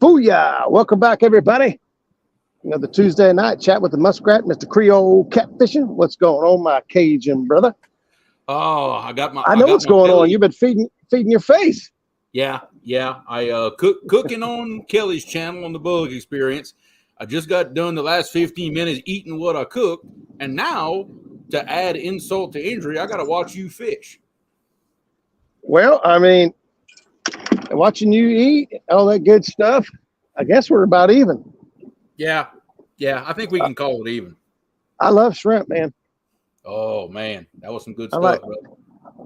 Booyah! Welcome back, everybody. Another Tuesday night chat with the Muskrat, Mr. Creole catfishing. What's going on, my Cajun brother? Oh, I know what's going on. You've been feeding your face. Yeah. I cooking on Kelly's channel on the Bug Experience. I just got done the last 15 minutes eating what I cooked, and now to add insult to injury, I got to watch you fish. Well, I mean, watching you eat all that good stuff, I guess we're about even. Yeah. I think we can call it even. I love shrimp, man. Oh man, that was some good stuff, brother.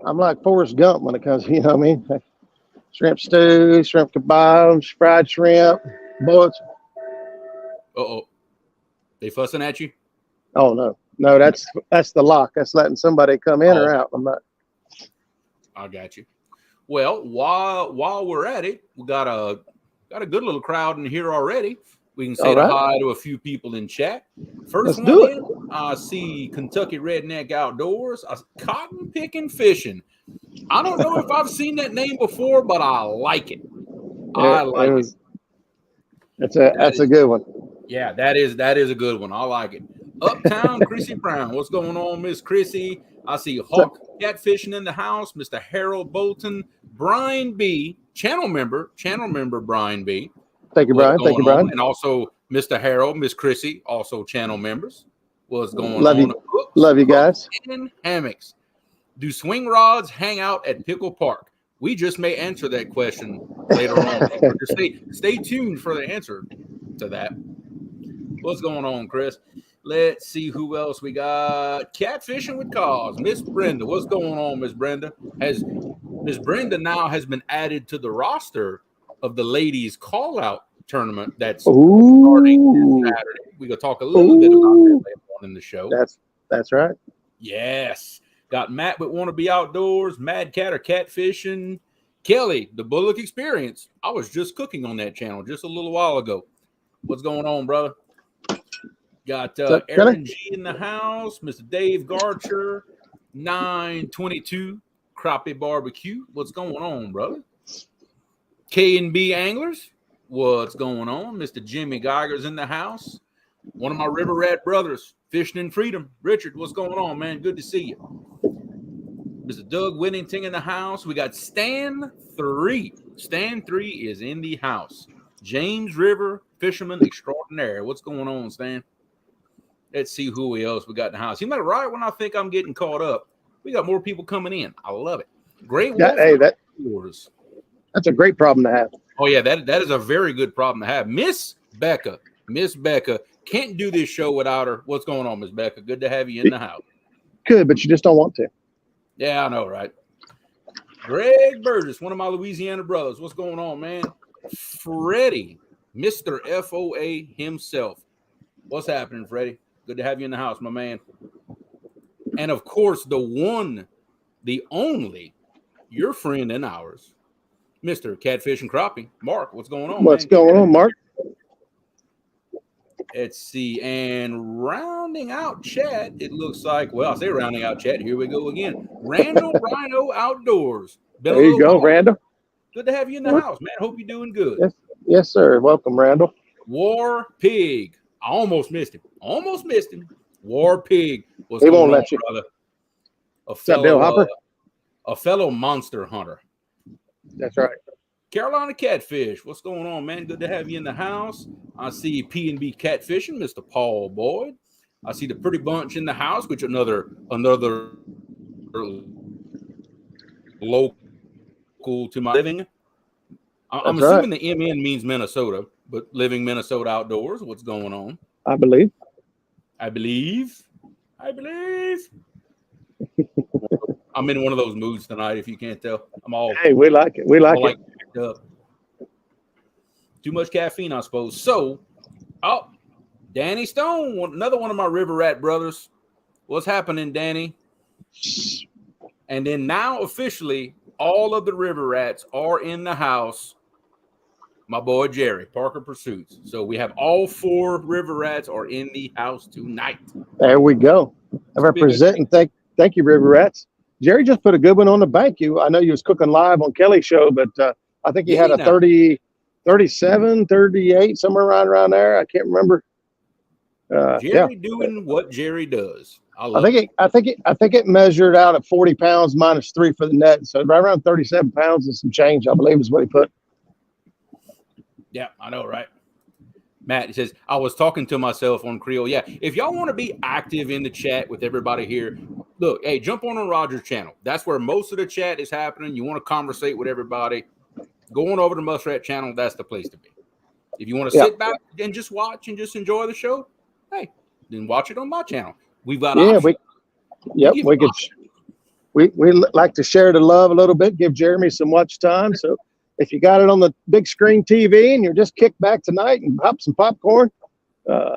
I'm like Forrest Gump when it comes, you know what I mean? Shrimp stew, shrimp kebabs, fried shrimp, bullets. Uh-oh. They fussing at you? Oh no, that's the lock. That's letting somebody come in or out. I'm not. I got you. Well, while we're at it, we got a good little crowd in here already. We can say hi to a few people in chat. First Let's do it. I see Kentucky Redneck Outdoors, cotton picking fishing. I don't know if I've seen that name before, but I like it. I like it. That's a good one. Yeah, that is a good one. I like it. Uptown Chrissy Brown. What's going on, Miss Chrissy? I see Hawk Catfishing in the house, Mr. Harold Bolton, Brian B, channel member Brian B. Thank you, Brian. Thank you, Brian. And also Mr. Harold, Miss Chrissy, also channel members. What's going on? Love you guys. And hammocks. Do swing rods hang out at Pickle Park? We just may answer that question later on. Stay tuned for the answer to that. What's going on, Chris? Let's see who else we got. Catfishing with Cause. Miss Brenda. What's going on, Miss Brenda? Miss Brenda now has been added to the roster of the ladies call-out tournament that's starting Saturday. We're going to talk a little bit about that later on in the show. That's right. Yes. Got Matt with Wanna Be Outdoors, Mad Cat or Catfishing, Kelly, the Bullock Experience. I was just cooking on that channel just a little while ago. What's going on, brother? Got Aaron G in the house, Mr. Dave Garcher, 922 Crappie Barbecue. What's going on, brother? K&B Anglers. What's going on? Mr. Jimmy Geiger's in the house. One of my River Rat brothers, Fishing in Freedom. Richard, what's going on, man? Good to see you. Mr. Doug Whittington in the house. We got Stan 3. Stan 3 is in the house. James River Fisherman Extraordinaire. What's going on, Stan? Let's see who else we got in the house. You know, right when I think I'm getting caught up, we got more people coming in. I love it. Great. That's a great problem to have. Oh, yeah, that is a very good problem to have. Miss Becca can't do this show without her. What's going on, Miss Becca? Good to have you in the house. Good, but you just don't want to. Yeah, I know, right? Greg Burgess, one of my Louisiana brothers. What's going on, man? Freddie, Mr. FOA himself. What's happening, Freddie? Good to have you in the house, my man. And, of course, the one, the only, your friend and ours, Mr. Catfish and Crappie. Mark, what's going on? What's going on, Mark? Let's see. And rounding out chat, it looks like, well, I say rounding out chat. Here we go again. Randall Rhino Outdoors. There you go, Randall. Good to have you in the house, man. Hope you're doing good. Yes, sir. Welcome, Randall. War Pig. I almost missed him. War Pig. He won't let you. Brother? What's up, Bill Hopper? A fellow monster hunter. That's right. Carolina Catfish. What's going on, man? Good to have you in the house. I see P&B Catfishing, Mr. Paul Boyd. I see the Pretty Bunch in the house, which another local to my living. I'm assuming the MN means Minnesota, but living Minnesota outdoors. What's going on? I believe. I'm in one of those moods tonight, if you can't tell. Hey, we like it. We like it. Too much caffeine, I suppose. So, Danny Stone, another one of my River Rat brothers. What's happening, Danny? And then now officially, all of the River Rats are in the house. My boy Jerry, Parker Pursuits. So we have all 4 River Rats are in the house tonight. There we go. I represent and thank you, River Rats. Jerry just put a good one on the bank. I know you was cooking live on Kelly's show, but I think he had a 30 37, 38, somewhere around there. I can't remember. Jerry doing what Jerry does. I think it measured out at 40 pounds minus 3 for the net. So right around 37 pounds and some change, I believe, is what he put. Yeah, I know, right? Matt, he says, I was talking to myself on Creole. Yeah, if y'all want to be active in the chat with everybody here, look, hey, jump on Roger's channel. That's where most of the chat is happening. You want to conversate with everybody, going over to Muskrat channel, that's the place to be. If you want to sit back and just watch and just enjoy the show, hey, then watch it on my channel. We've got options. We like to share the love a little bit, give Jeremy some watch time. So if you got it on the big screen TV and you're just kicked back tonight and pop some popcorn,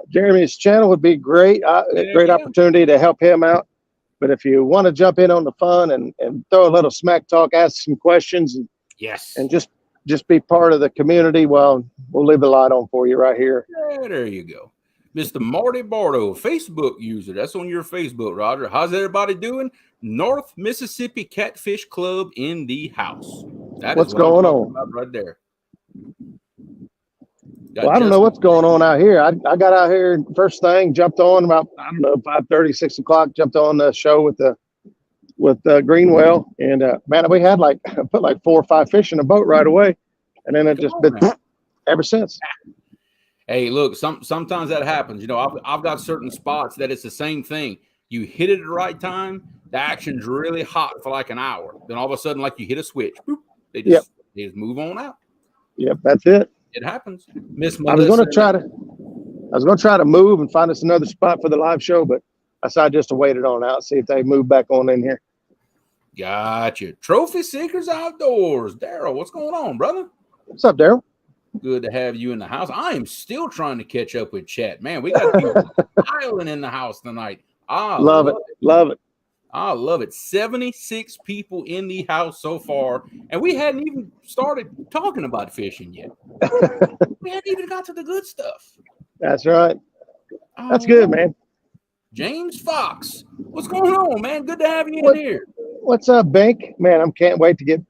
Jeremy's channel would be great. Great opportunity to help him out. But if you want to jump in on the fun and throw a little smack talk, ask some questions, and just be part of the community, well, we'll leave a lot on for you right here. Yeah, there you go. Mr. Marty Bardo, Facebook user. That's on your Facebook, Roger. How's everybody doing? North Mississippi Catfish Club in the house. What's going on right there? Well, I don't know what's going on out here. I got out here first thing, jumped on about, 5:30, 6 o'clock, jumped on the show with Greenwell. And man, we had put 4 or 5 fish in a boat right away. And then it just been ever since. Hey, look, sometimes that happens. You know, I've got certain spots that it's the same thing. You hit it at the right time, the action's really hot for like an hour. Then all of a sudden, like you hit a switch, boop, they just move on out. Yep, that's it. It happens. Miss Melissa, I was gonna try to move and find us another spot for the live show, but I decided just to wait it on out, see if they move back on in here. Gotcha. Trophy Seekers Outdoors. Daryl, what's going on, brother? What's up, Daryl? Good to have you in the house. I am still trying to catch up with chat. Man, we got people piling in the house tonight. I love it. Love it. I love it. 76 people in the house so far, and we hadn't even started talking about fishing yet. We hadn't even got to the good stuff. That's right. That's good, man. James Fox, what's going on, man? Good to have you in here. What's up, Bink? Man, I can't wait to get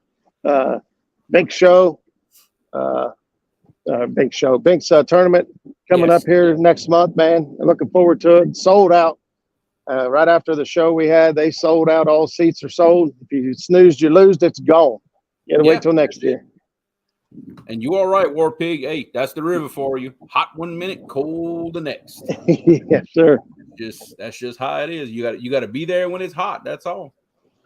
Bink show. Bink's tournament coming up here next month, man. I'm looking forward to it. Sold out. Right after the show we had, they sold out. All seats are sold. If you snoozed, you lose. It's gone. You got to wait till next year. And you all right, War Pig? Hey, that's the river for you. Hot 1 minute, cold the next. Yes, sir. That's just how it is. You got to be there when it's hot. That's all.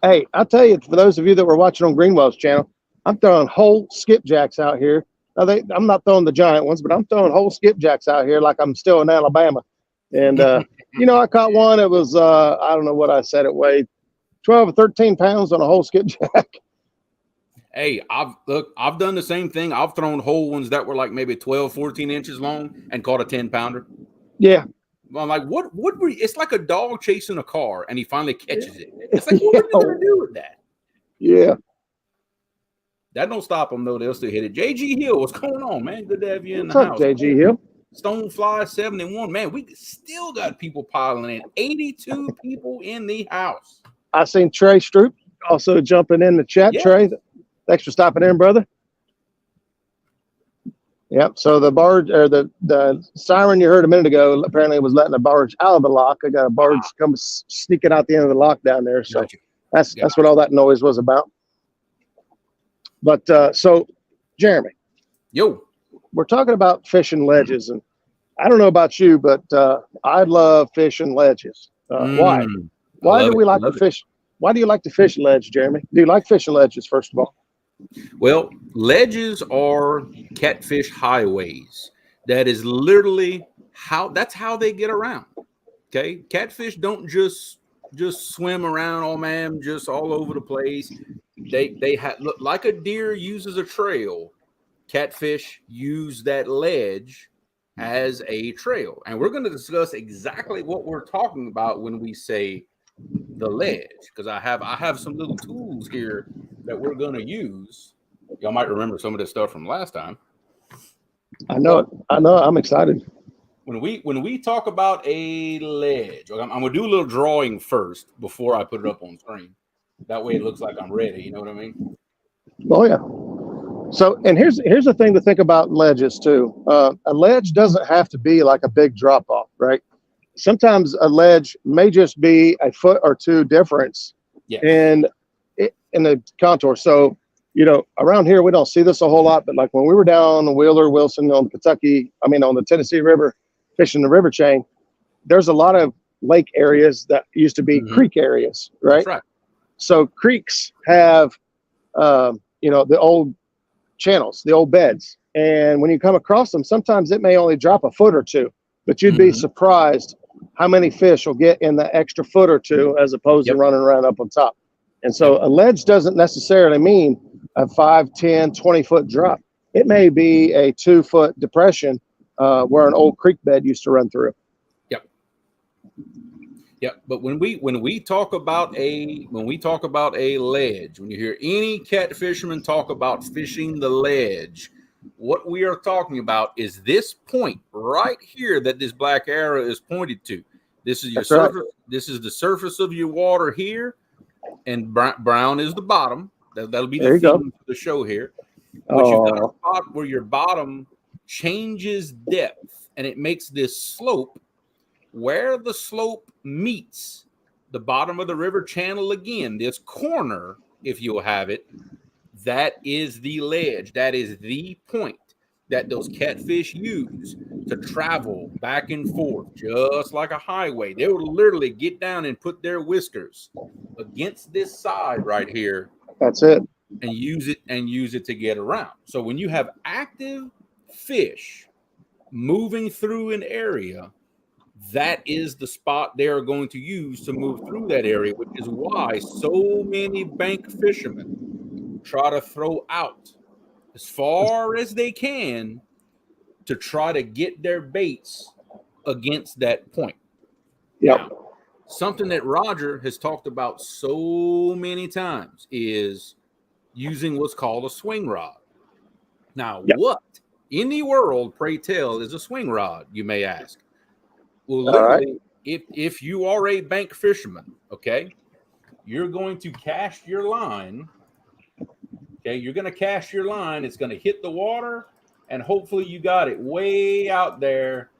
Hey, I'll tell you, for those of you that were watching on Greenwell's channel, I'm throwing whole skipjacks out here. Now I'm not throwing the giant ones, but I'm throwing whole skipjacks out here like I'm still in Alabama. And I caught one. It was I don't know what I said it weighed, 12 or 13 pounds on a whole skipjack. Hey, I've done the same thing. I've thrown whole ones that were like maybe 12, 14 inches long and caught a 10-pounder. Yeah. I'm like, what were you? It's like a dog chasing a car and he finally catches it. It's like, what are you gonna do with that? Yeah. That don't stop them though. They'll still hit it. JG Hill, what's going on, man? Good to have you in the house. JG Hill. Stonefly 71. Man, we still got people piling in. 82 people in the house. I seen Trey Stroop also jumping in the chat. Yeah. Trey, thanks for stopping in, brother. Yep. So the barge or the siren you heard a minute ago apparently was letting a barge out of the lock. I got a barge come sneaking out the end of the lock down there. So that's what all that noise was about. But so, Jeremy. Yo. We're talking about fishing ledges, and I don't know about you, but I love fishing ledges. Why? Why do we like to fish? Why do you like to fish ledge, Jeremy? Do you like fishing ledges, first of all? Well, ledges are catfish highways. That is literally that's how they get around. Okay, catfish don't just swim around, oh man, just all over the place. They look like a deer uses a trail. Catfish use that ledge as a trail, and we're going to discuss exactly what we're talking about when we say the ledge, because I have some little tools here that we're going to use. Y'all might remember some of this stuff from last time. I know it. I'm excited. When we talk about a ledge, I'm going to do a little drawing first before I put it up on screen. That way it looks like I'm ready. You know what I mean? Oh yeah. So, and here's the thing to think about ledges too. A ledge doesn't have to be like a big drop off, right? Sometimes a ledge may just be a foot or two difference Yeah. in the contour. So, around here we don't see this a whole lot, but like when we were down on Wheeler, Wilson, on the Tennessee River, fishing the river chain, there's a lot of lake areas that used to be creek areas, right? That's right. So creeks have, the old channels, the old beds. And when you come across them, sometimes it may only drop a foot or two, but you'd be surprised how many fish will get in the extra foot or two as opposed to running around up on top. And so a ledge doesn't necessarily mean a 5, 10, 20-foot drop. It may be a 2-foot depression where an old creek bed used to run through. Yep. But when we talk about a ledge, when you hear any cat fisherman talk about fishing the ledge, what we are talking about is this point right here that this black arrow is pointed to. This is your surface. Right. This is the surface of your water here, and brown is the bottom. That'll be the theme for the show here. But you've got a spot where your bottom changes depth, and it makes this slope. Where the slope meets the bottom of the river channel again, this corner, if you'll have it, that is the ledge. That is the point that those catfish use to travel back and forth, just like a highway. They will literally get down and put their whiskers against this side right here. That's it. And use it to get around. So when you have active fish moving through an area, that is the spot they are going to use to move through that area, which is why so many bank fishermen try to throw out as far as they can to try to get their baits against that point. Yep. Now, something that Roger has talked about so many times is using what's called a swing rod. Now, what in the world, pray tell, is a swing rod, you may ask? Well, literally, if you are a bank fisherman, okay, you're going to cast your line. Okay, you're going to cast your line. It's going to hit the water, and hopefully you got it way out there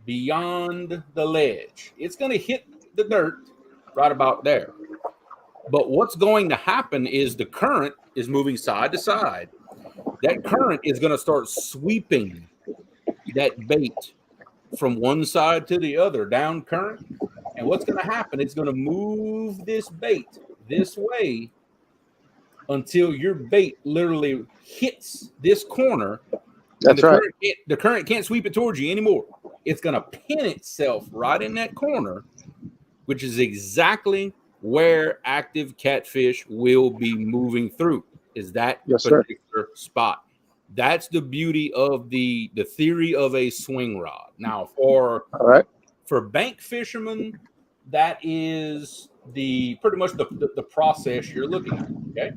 beyond the ledge. It's going to hit the dirt right about there. But what's going to happen is the current is moving side to side. That current is going to start sweeping that bait from one side to the other down current. And what's going to happen? It's going to move this bait this way until your bait literally hits this corner. That's right. The current can't sweep it towards you anymore. It's going to pin itself right in that corner, which is exactly where active catfish will be moving through, is that particular spot. That's the beauty of the theory of a swing rod. Now, for bank fishermen, that is pretty much the process you're looking at. Okay,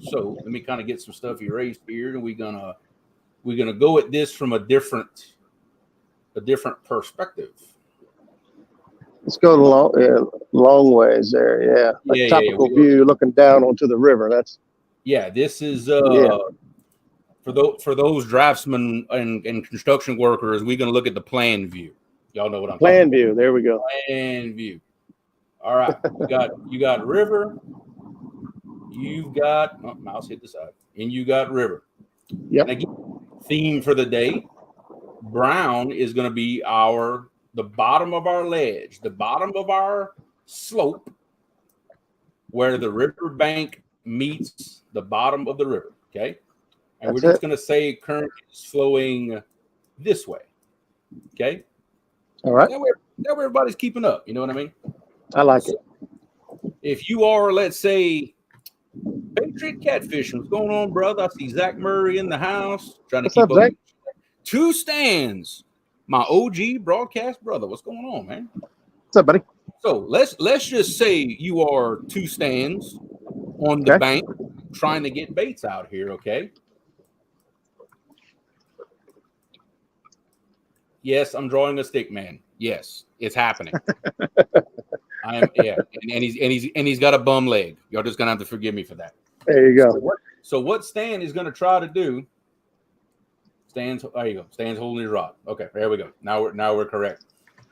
so let me kind of get some stuff erased here, and we're gonna go at this from a different perspective. Let's go long ways there. Yeah, topical view looking down onto the river. This is For those draftsmen and construction workers, we're going to look at the plan view. Y'all know what I'm talking about. Plan view. There we go. Plan view. All right. You got river. You've got mouse hit the side, and you got river. Yep. And again, theme for the day. Brown is going to be the bottom of our ledge, the bottom of our slope, where the river bank meets the bottom of the river. Okay. And we're just going to say current is flowing this way. Okay. All right. That way everybody's keeping up. You know what I mean? I like it. If you are, let's say, Patriot Catfishing, what's going on, brother? I see Zach Murray in the house trying to keep up. Zach? 2 stands. My OG broadcast brother. What's going on, man? What's up, buddy? So let's just say you are 2 stands on the bank trying to get baits out here. Okay. Yes, I'm drawing a stick man. Yes, it's happening. I am, and he's got a bum leg. Y'all just gonna have to forgive me for that. There you go. So what Stan is going to try to do? Stan's there you go. Stan's holding his rod. Okay, there we go. Now we're correct.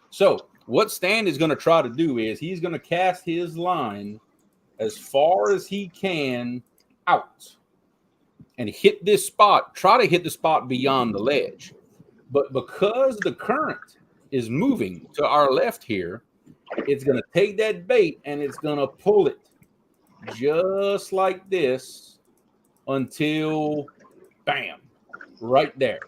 So what Stan is going to try to do is he's going to cast his line as far as he can out and hit this spot. Try to hit the spot beyond the ledge. But because the current is moving to our left here, it's going to take that bait and it's going to pull it just like this until bam, right there.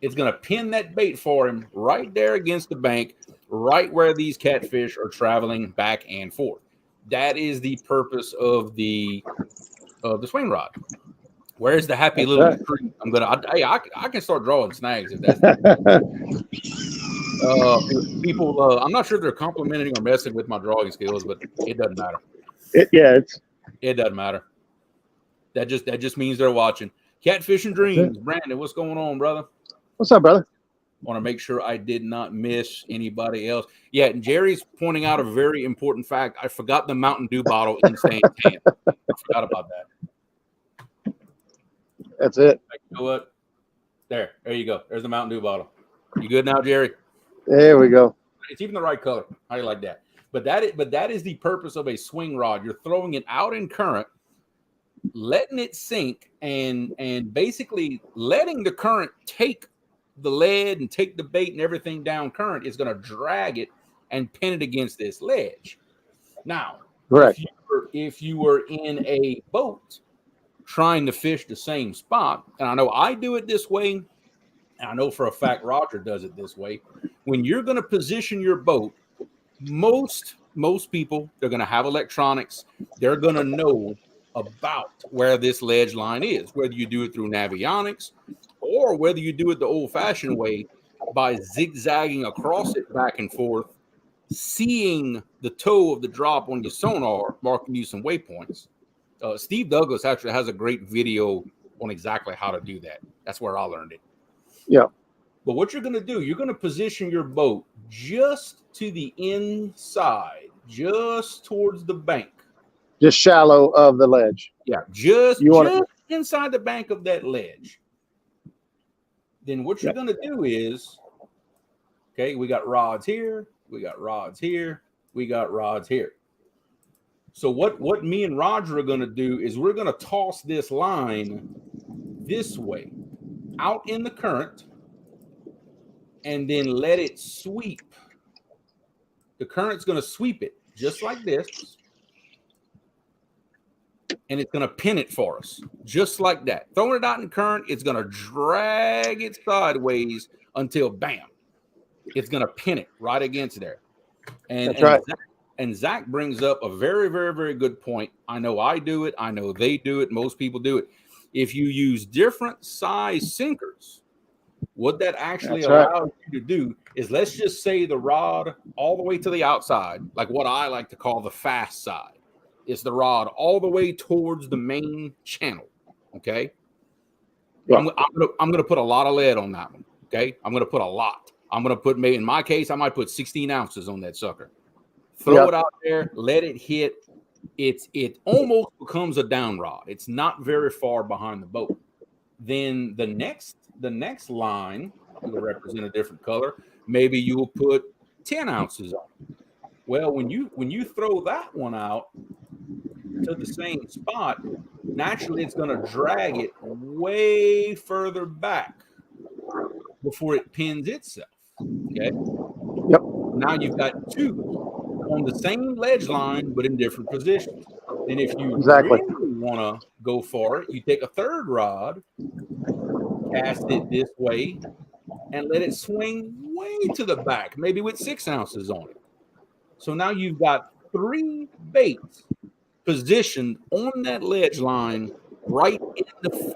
It's going to pin that bait for him right there against the bank, right where these catfish are traveling back and forth. That is the purpose of the swing rod. Where's the happy little tree? I can start drawing snags if that's people. I'm not sure if they're complimenting or messing with my drawing skills, but it doesn't matter. It doesn't matter. That just means they're watching. Catfish and Dreams. Brandon, what's going on, brother? What's up, brother? Want to make sure I did not miss anybody else. Yeah, and Jerry's pointing out a very important fact. I forgot the Mountain Dew bottle in Stan's hand. I forgot about that. That's it. You know what? There you go. There's the Mountain Dew bottle. You good now, Jerry? There we go. It's even the right color. How do you like that? But that is the purpose of a swing rod. You're throwing it out in current, letting it sink, and basically letting the current take the lead and take the bait and everything down current is going to drag it and pin it against this ledge. Now, correct. If you were in a boat trying to fish the same spot, and I know I do it this way, and I know for a fact Roger does it this way. When you're going to position your boat, most people, they're going to have electronics. They're going to know about where this ledge line is, whether you do it through Navionics or whether you do it the old-fashioned way by zigzagging across it back and forth, seeing the toe of the drop on your sonar, marking you some waypoints. Steve Douglas actually has a great video on exactly how to do that. That's where I learned it. Yeah. But what you're going to do, you're going to position your boat just to the inside, just towards the bank. Just shallow of the ledge. Yeah, just inside the bank of that ledge. Then what you're going to do is, okay, we got rods here, we got rods here, we got rods here. So what me and Roger are going to do is we're going to toss this line this way, out in the current, and then let it sweep. The current's going to sweep it just like this. And it's going to pin it for us, just like that. Throwing it out in current, it's going to drag it sideways until, bam, it's going to pin it right against there. And, that's right. And Zach brings up a very, very, very good point. I know I do it. I know they do it. Most people do it. If you use different size sinkers, what that actually allows you to do is, let's just say the rod all the way to the outside, like what I like to call the fast side. It's the rod all the way towards the main channel. Okay. Yeah. I'm going to put a lot of lead on that one. Okay. I'm going to put a lot. I'm going to put, in my case, I might put 16 ounces on that sucker. Throw it out there. Let it hit. It almost becomes a down rod. It's not very far behind the boat. Then the next line will represent a different color. Maybe you will put 10 ounces on. Well, when you throw that one out to the same spot, naturally it's going to drag it way further back before it pins itself. Okay. Yep. Now you've got two on the same ledge line, but in different positions. And if you really want to go for it, you take a third rod, cast it this way, and let it swing way to the back, maybe with 6 ounces on it. So now you've got 3 baits positioned on that ledge line right in the face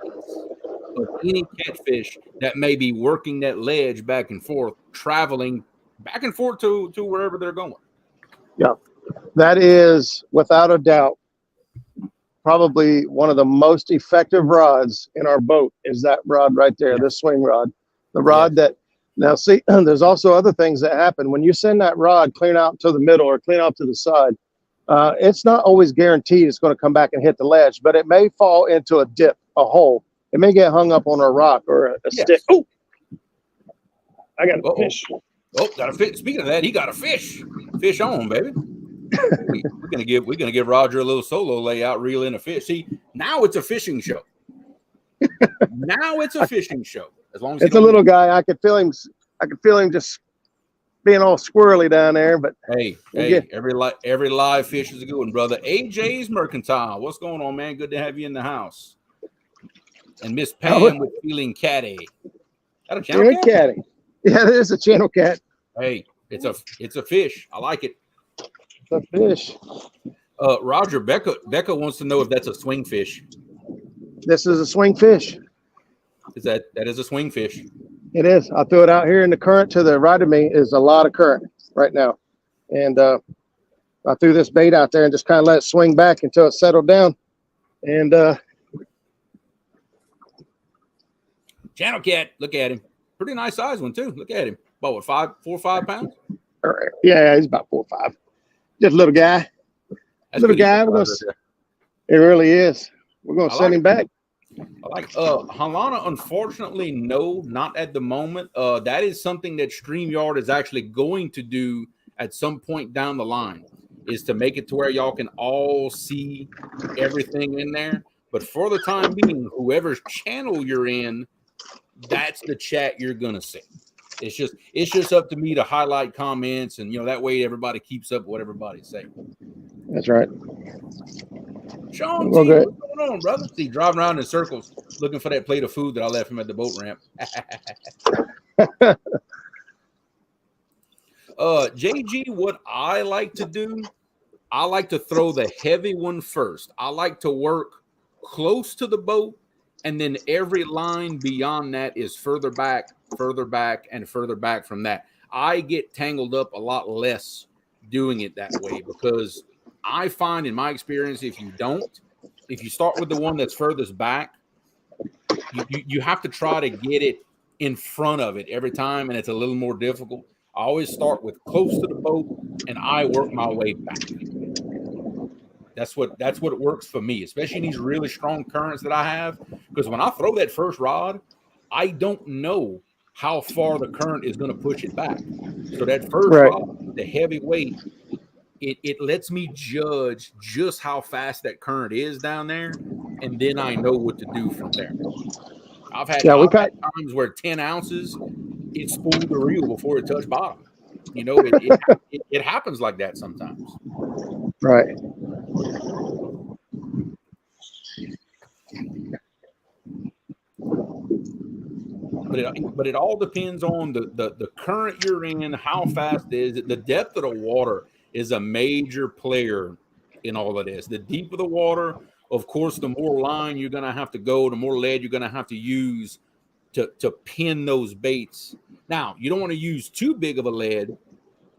of any catfish that may be working that ledge back and forth, traveling back and forth to wherever they're going. Yeah, that is without a doubt probably one of the most effective rods in our boat is that rod right there, this swing rod. The rod that, now see, there's also other things that happen. When you send that rod clean out to the middle or clean out to the side, It's not always guaranteed it's going to come back and hit the ledge, but it may fall into a dip, a hole. It may get hung up on a rock or a stick. Oh, I got a fish. Oh, got a fish. Speaking of that, he got a fish. Fish on, baby. We're gonna give Roger a little solo layout, reel in a fish. See, now it's a fishing show. Now it's a fishing show. As long as it's a little guy. I could feel him. Just being all squirrely down there. But hey, every live fish is a good one, brother. AJ's Mercantile. What's going on, man? Good to have you in the house. And Miss Pam with feeling catty. That a channel cat? Catty. Yeah, it is a channel cat. Hey, it's a fish. I like it. It's a fish. Roger, Becca wants to know if that's a swing fish. This is a swing fish. That is a swing fish. It is. I threw it out here in the current to the right of me is a lot of current right now. And I threw this bait out there and just kind of let it swing back until it settled down. And channel cat, look at him. Pretty nice size one too. Look at him. About what, 4 or 5 pounds? Yeah, he's about 4 or 5. Just a little guy. That's little guy. It really is. We're gonna send him back. I like Halana, unfortunately, no, not at the moment. That is something that StreamYard is actually going to do at some point down the line, is to make it to where y'all can all see everything in there. But for the time being, whoever's channel you're in, that's the chat you're gonna see. It's just up to me to highlight comments, and that way everybody keeps up what everybody's saying. That's right. Sean, what's going on, brother? See, driving around in circles looking for that plate of food that I left him at the boat ramp. JG, what I like to do, I like to throw the heavy one first. I like to work close to the boat, and then every line beyond that is further back, and further back from that. I get tangled up a lot less doing it that way, because I find in my experience, if you start with the one that's furthest back, you have to try to get it in front of it every time, and it's a little more difficult. I always start with close to the boat, and I work my way back. That's what works for me, especially in these really strong currents that I have. Because when I throw that first rod, I don't know how far the current is going to push it back. So that first rod, the heavy weight, it lets me judge just how fast that current is down there, and then I know what to do from there. I've had times where 10 ounces, it spooled the reel before it touched bottom. It happens like that sometimes. Right. But it all depends on the current you're in, how fast it is. The depth of the water is a major player in all of this. The deeper the water, of course, the more line you're going to have to go, the more lead you're going to have to use to pin those baits. Now, you don't want to use too big of a lead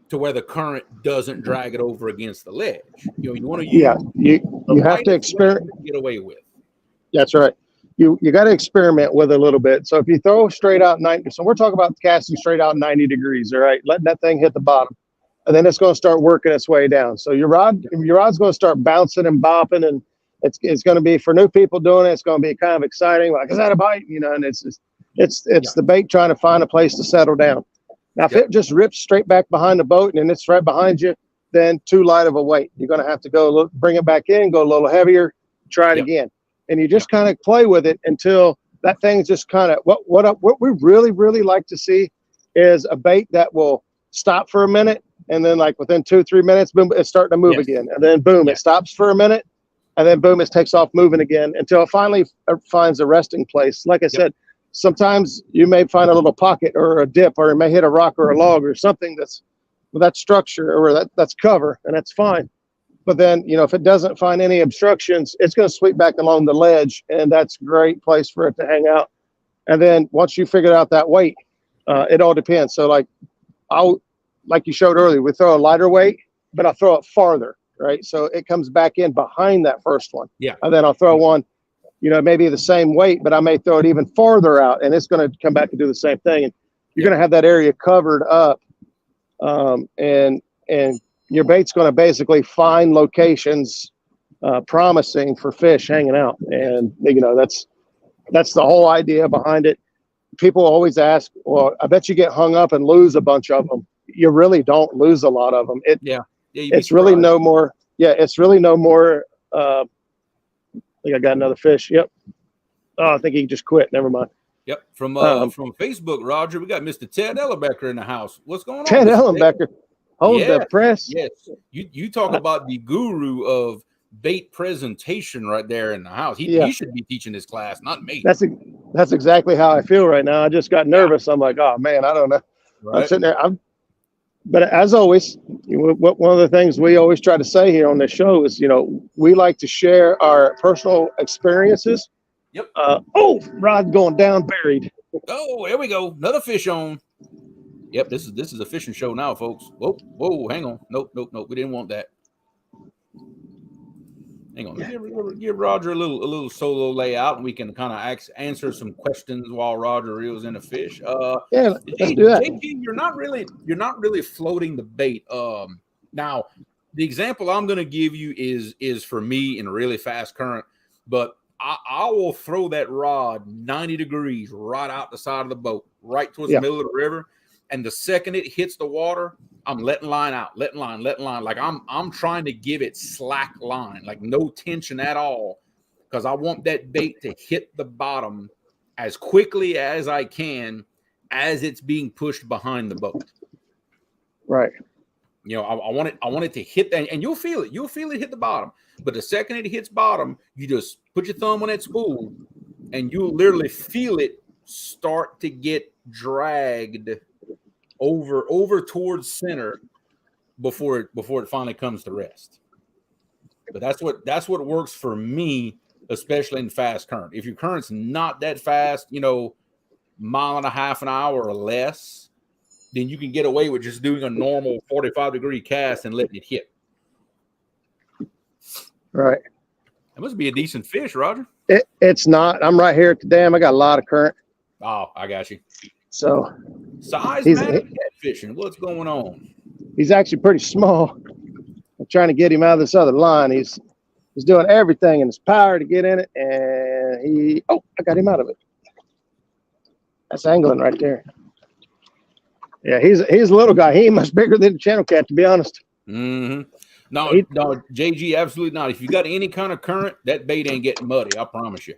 to where the current doesn't drag it over against the ledge. You want to use you have to experiment to get away with. That's right. You got to experiment with it a little bit. So if you throw straight out 90, so we're talking about casting straight out 90 degrees, all right, letting that thing hit the bottom, and then it's going to start working its way down. So your rod's going to start bouncing and bopping, and it's going to be, for new people doing it, it's going to be kind of exciting. Like, is that a bite? And it's the bait trying to find a place to settle down. Now, if it just rips straight back behind the boat and it's right behind you, then too light of a weight. You're going to have to go bring it back in, go a little heavier, try it again. And you just kind of play with it until that thing's just kind of, what we really, really like to see is a bait that will stop for a minute, and then like within 2-3 minutes, boom, it's starting to move again. And then boom, it stops for a minute, and then boom, it takes off moving again until it finally finds a resting place. Like I said, sometimes you may find a little pocket or a dip, or it may hit a rock or a log or something that's with that structure or that's cover, and that's fine. But then, if it doesn't find any obstructions, it's going to sweep back along the ledge, and that's a great place for it to hang out. And then once you figure out that weight, it all depends. So like you showed earlier, we throw a lighter weight, but I throw it farther, right? So it comes back in behind that first one. Yeah. And then I'll throw one, maybe the same weight, but I may throw it even farther out, and it's going to come back and do the same thing. And you're going to have that area covered up, and your bait's going to basically find locations promising for fish hanging out. And, that's the whole idea behind it. People always ask, well, I bet you get hung up and lose a bunch of them. You really don't lose a lot of them. It's really no more. Yeah, it's really no more. I think I got another fish. Yep. Oh, I think he just quit. Never mind. Yep. From Facebook, Roger, we got Mr. Ted Ellenbecker in the house. What's going on? Ted Ellenbecker. Hold the press. Yes. You talk about the guru of bait presentation right there in the house. He should be teaching this class, not me. That's exactly how I feel right now. I just got nervous. I'm like, oh man, I don't know. Right. I'm sitting there. But as always, one of the things we always try to say here on this show is, we like to share our personal experiences. Yep. Rod going down buried. Oh, there we go. Another fish on. Yep, this is a fishing show now, folks. Whoa, hang on. Nope. We didn't want that. Hang on. Give Roger a little solo layout, and we can kind of answer some questions while Roger reels in a fish. Let's do that. JG, you're not really floating the bait. Now, the example I'm going to give you is for me in a really fast current, but I will throw that rod 90 degrees right out the side of the boat, right towards the middle of the river, and the second it hits the water, I'm letting line out, letting line. Like I'm trying to give it slack line, like no tension at all, because I want that bait to hit the bottom as quickly as I can as it's being pushed behind the boat. Right. I want it to hit that, and you'll feel it. You'll feel it hit the bottom. But the second it hits bottom, you just put your thumb on that spool, and you'll literally feel it start to get dragged over towards center before it finally comes to rest. But that's what works for me, especially in fast current. If your current's not that fast, mile and a half an hour or less, then you can get away with just doing a normal 45-degree cast and letting it hit. Right. That must be a decent fish, Roger. It's not. I'm right here at the dam. I got a lot of current. Oh, I got you. So size matters catfishing. What's going on? He's actually pretty small. I'm trying to get him out of this other line. He's doing everything in his power to get in it, and I got him out of it. That's angling right there. Yeah, he's a little guy. He ain't much bigger than the channel cat, to be honest. Mm-hmm. No, JG, absolutely not. If you got any kind of current, that bait ain't getting muddy. I promise you.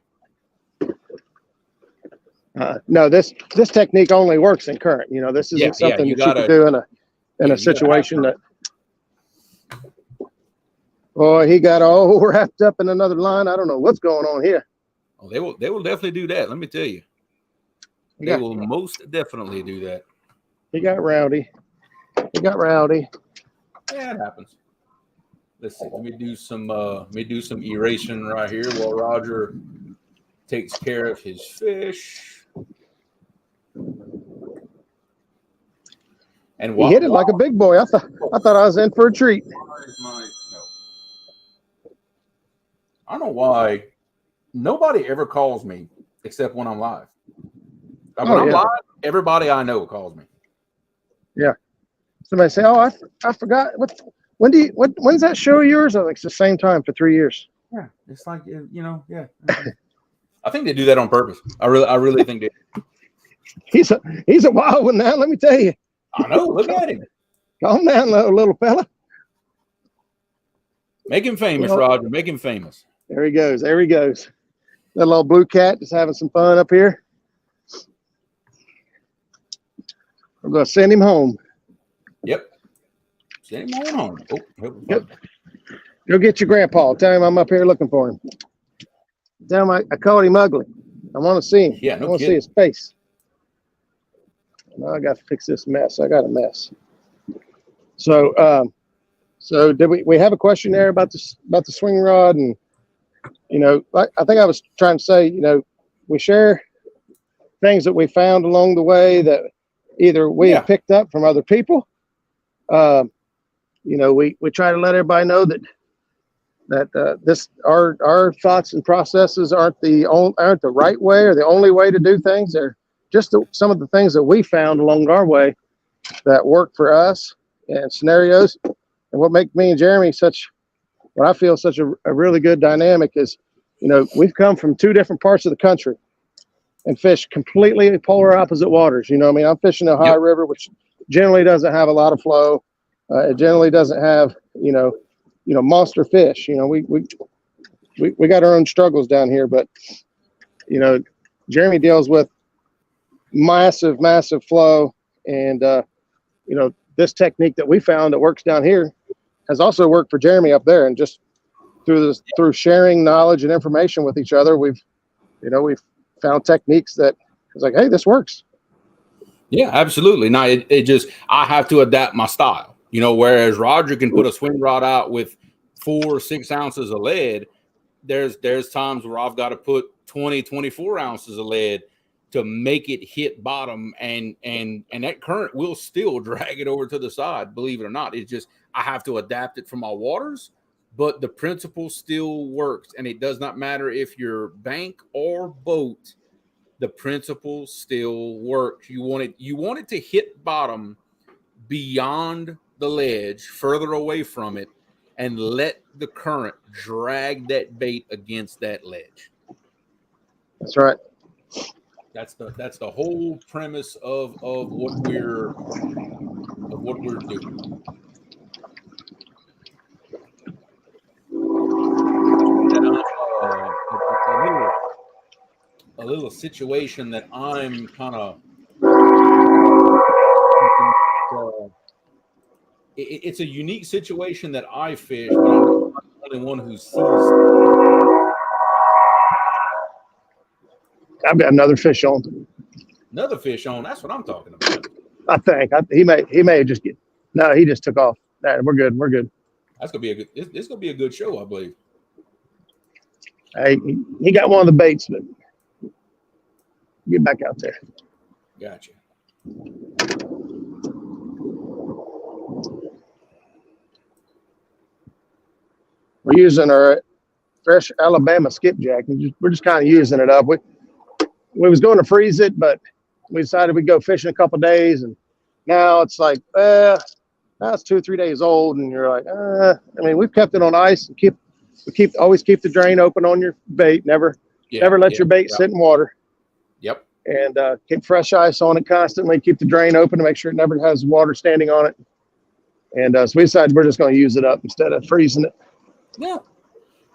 No, this technique only works in current. This isn't something you can do in a situation that. Boy, he got all wrapped up in another line. I don't know what's going on here. Oh, they will definitely do that. Let me tell you, they will most definitely do that. He got rowdy. Yeah, it happens. Let's see. Let me do some erasing right here while Roger takes care of his fish. And he hit it like a big boy. I thought I was in for a treat. I don't know why nobody ever calls me except when I'm live. When I'm live, everybody I know calls me. Yeah. Somebody say, "Oh, I forgot. When's that show of yours?" I think it's the same time for 3 years. Yeah, it's like yeah. I think they do that on purpose. I really think they do. He's a wild one now. Let me tell you. I know. Look at him. Calm down, little fella. Make him famous, Roger. Make him famous. There he goes. That little blue cat just having some fun up here. I'm going to send him home. Yep. Send him home. Yep. Go get your grandpa. Tell him I'm up here looking for him. Tell him I called him ugly. I want to see him. Yeah, I want to see his face. Now I got to fix this mess. I got a mess. So, did we have a question there about the swing rod? And I think I was trying to say, we share things that we found along the way that either we have picked up from other people. We try to let everybody know that our thoughts and processes aren't the right way or the only way to do things. They're just some of the things that we found along our way that work for us and scenarios. And what makes me and Jeremy what I feel such a really good dynamic is, we've come from two different parts of the country and fish completely polar opposite waters. I'm fishing the Ohio River, which generally doesn't have a lot of flow. It generally doesn't have, monster fish. We got our own struggles down here, but, Jeremy deals with massive flow. And, this technique that we found that works down here has also worked for Jeremy up there. And just through sharing knowledge and information with each other, we've found techniques that it's like, hey, this works. Yeah, absolutely. Now I have to adapt my style, whereas Roger can put a swing rod out with 4 or 6 ounces of lead. There's times where I've got to put 20, 24 ounces of lead to make it hit bottom, and that current will still drag it over to the side, believe it or not. It's just I have to adapt it for my waters, but the principle still works, and it does not matter if you're bank or boat. The principle still works. You want it to hit bottom beyond the ledge, further away from it, and let the current drag that bait against that ledge. That's right. That's the whole premise of what we're doing. A little situation that I'm kind of it's a unique situation that I fish, but I'm not the only one who sees. I've got another fish on. Another fish on. That's what I'm talking about. I think he may just get. No, he just took off. Nah, we're good. We're good. That's gonna be a good. It's gonna be a good show, I believe. Hey, he got one of the baits, but get back out there. Gotcha. We're using our fresh Alabama skipjack. We're just kind of using it up. We was going to freeze it, but we decided we'd go fishing a couple of days, and now it's like, now it's 2 or 3 days old, and you're like, we've kept it on ice and always keep the drain open on your bait. Never let your bait sit in water. Yep. And keep fresh ice on it constantly. Keep the drain open to make sure it never has water standing on it. And so we decided we're just going to use it up instead of freezing it. Yeah.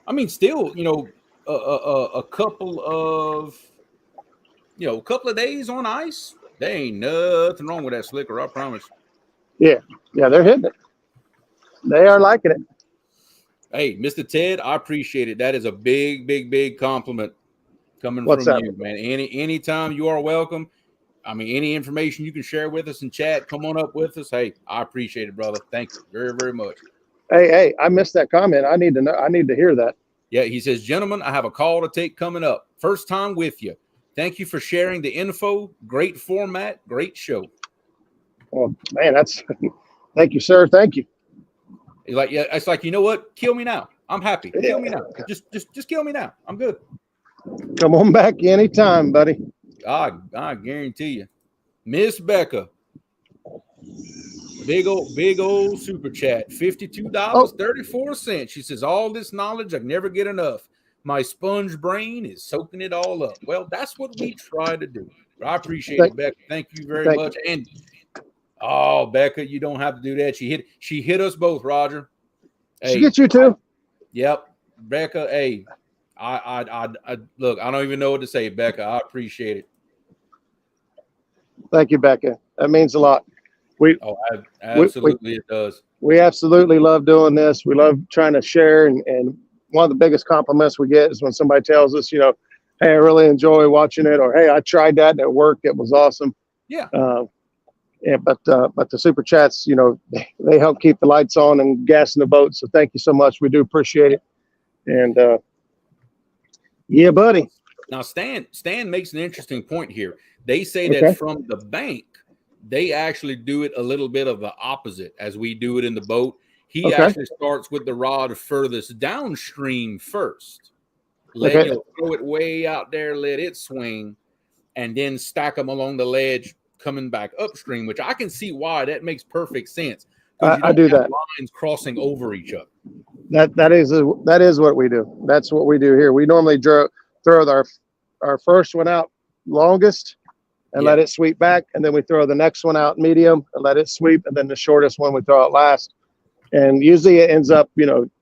I mean, still, a couple of days on ice, there ain't nothing wrong with that slicker, I promise. Yeah, they're hitting it. They are liking it. Hey, Mr. Ted, I appreciate it. That is a big compliment coming What's from up? you, man. Anytime you are welcome. I mean, any information you can share with us in chat, come on up with us. Hey, I appreciate it, brother. Thank you very, very much. Hey, I missed that comment. I need to know. I need to hear that. Yeah, he says, gentlemen, I have a call to take coming up. First time with you. Thank you for sharing the info. Great format. Great show. Well, man, thank you, sir. Thank you. It's like, you know what? Kill me now. I'm happy. Kill me now. Just kill me now. I'm good. Come on back anytime, buddy. I guarantee you. Miss Becca. Big old super chat. $52.34. She says, all this knowledge, I never get enough. My sponge brain is soaking it all up. Well, that's what we try to do. I appreciate it, Becca. Thank you very much. And Becca, you don't have to do that. She hit us both, Roger. Hey, she gets you too. Yep. Becca, hey. I look, I don't even know what to say, Becca. I appreciate it. Thank you, Becca. That means a lot. Absolutely, it does. We absolutely love doing this. We love trying to share, and one of the biggest compliments we get is when somebody tells us, hey, I really enjoy watching it, or hey, I tried that and it worked. It was awesome. Yeah. But the super chats, they help keep the lights on and gas in the boat. So thank you so much. We do appreciate it. And yeah, buddy. Now, Stan makes an interesting point here. They say that from the bank, they actually do it a little bit of the opposite as we do it in the boat. He actually starts with the rod furthest downstream first. Throw it way out there, let it swing, and then stack them along the ledge coming back upstream, which I can see why that makes perfect sense. I do that. Lines crossing over each other. That is what we do. That's what we do here. We normally throw our first one out longest and let it sweep back, and then we throw the next one out medium and let it sweep, and then the shortest one we throw out last. And usually it ends up,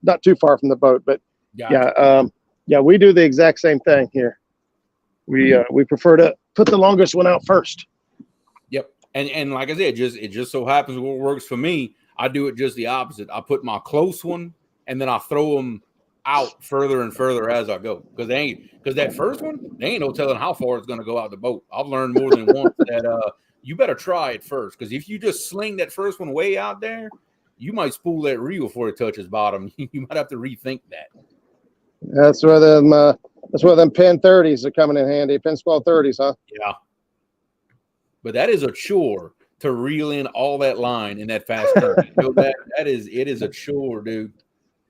not too far from the boat. But we do the exact same thing here. We prefer to put the longest one out first. Yep. And like I said, it just so happens what works for me. I do it just the opposite. I put my close one, and then I throw them out further and further as I go. Because that first one, there ain't no telling how far it's going to go out the boat. I've learned more than once that you better try it first. Because if you just sling that first one way out there, you might spool that reel before it touches bottom. You might have to rethink that. That's where them pin 30s are coming in handy. Pin squall 30s, huh? Yeah. But that is a chore to reel in all that line in that fast turn. It is a chore, dude.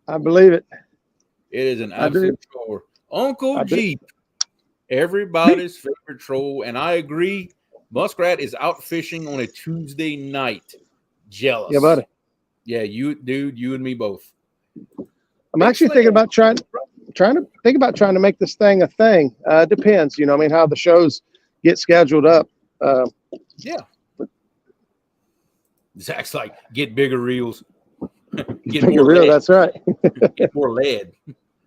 I believe it. It is an absolute chore. Uncle Jeep, everybody's favorite troll, and I agree. Muskrat is out fishing on a Tuesday night. Jealous. Yeah, buddy. Yeah, you and me both. I'm actually thinking about trying to make this thing a thing. Depends, how the shows get scheduled up. Yeah. Zach's like, get bigger reels. Get more reel. That's right. Get more lead.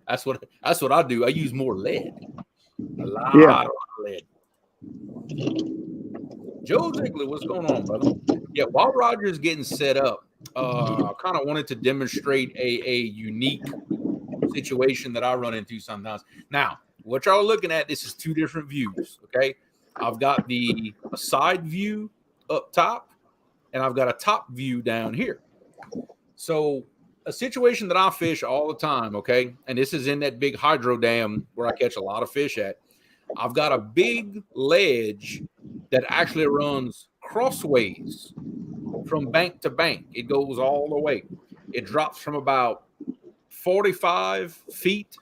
That's what I do. I use more lead. A lot of lead. Joe Ziegler, what's going on, brother? Yeah, while Roger's getting set up, I kind of wanted to demonstrate a unique situation that I run into sometimes. Now, what y'all are looking at, this is two different views, okay? I've got a side view up top, and I've got a top view down here. So a situation that I fish all the time, okay, and this is in that big hydro dam where I catch a lot of fish at. I've got a big ledge that actually runs crossways from bank to bank. It goes all the way. It drops from about 45 feet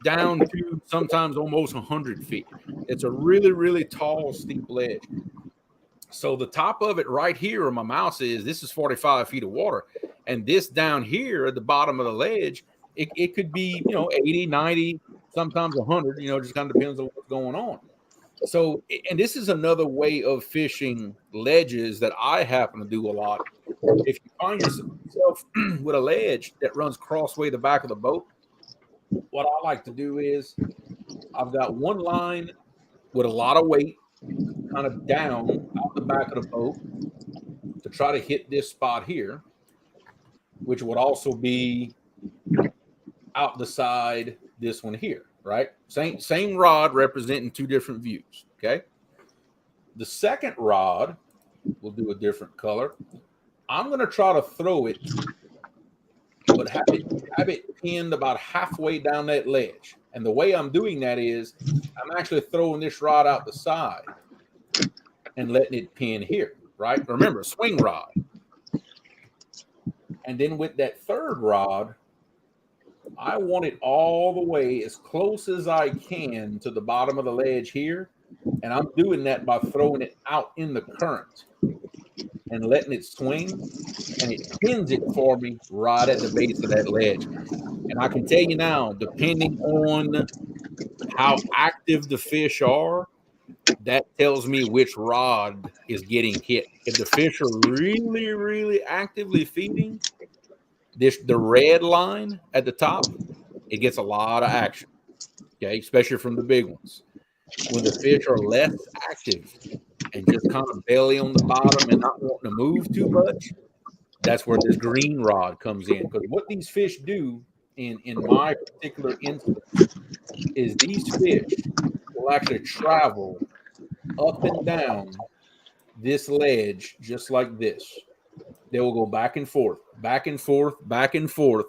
down to sometimes almost 100 feet. It's a really, really tall, steep ledge. So the top of it right here where my mouse is, this is 45 feet of water. And this down here at the bottom of the ledge, it could be, 80, 90, sometimes 100, just kind of depends on what's going on. So, and this is another way of fishing ledges that I happen to do a lot. If you find yourself with a ledge that runs crossway the back of the boat, what I like to do is I've got one line with a lot of weight kind of down out the back of the boat to try to hit this spot here, which would also be out the side, this one here, right? Same rod representing two different views, okay? The second rod, we'll do a different color. I'm going to try to throw it, but have it pinned about halfway down that ledge. And the way I'm doing that is I'm actually throwing this rod out the side and letting it pin here, right? Remember, swing rod. And then with that third rod, I want it all the way as close as I can to the bottom of the ledge here. And I'm doing that by throwing it out in the current and letting it swing. And it pins it for me right at the base of that ledge. And I can tell you now, depending on how active the fish are, that tells me which rod is getting hit. If the fish are really, really actively feeding, the red line at the top, it gets a lot of action, okay, especially from the big ones. When the fish are less active and just kind of belly on the bottom and not wanting to move too much, that's where this green rod comes in. Because what these fish do in my particular instance is these fish will actually travel up and down this ledge just like this. They will go back and forth, back and forth, back and forth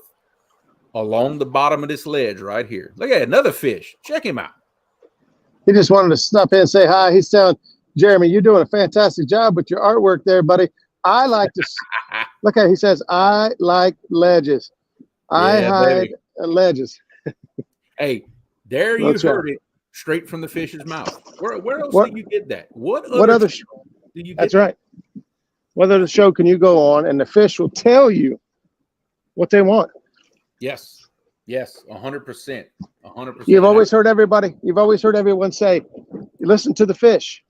along the bottom of this ledge right here. Look at another fish. Check him out. He just wanted to stop in and say hi. He's telling Jeremy, you're doing a fantastic job with your artwork there, buddy. I like to look at. He says, I like ledges. I hide ledges. Hey, there you heard it straight from the fish's mouth. Where else do you get that? What other do you get? That's right. what other show can you go on and the fish will tell you what they want? Yes. Yes. 100%. 100%. You've always heard everyone say, listen to the fish.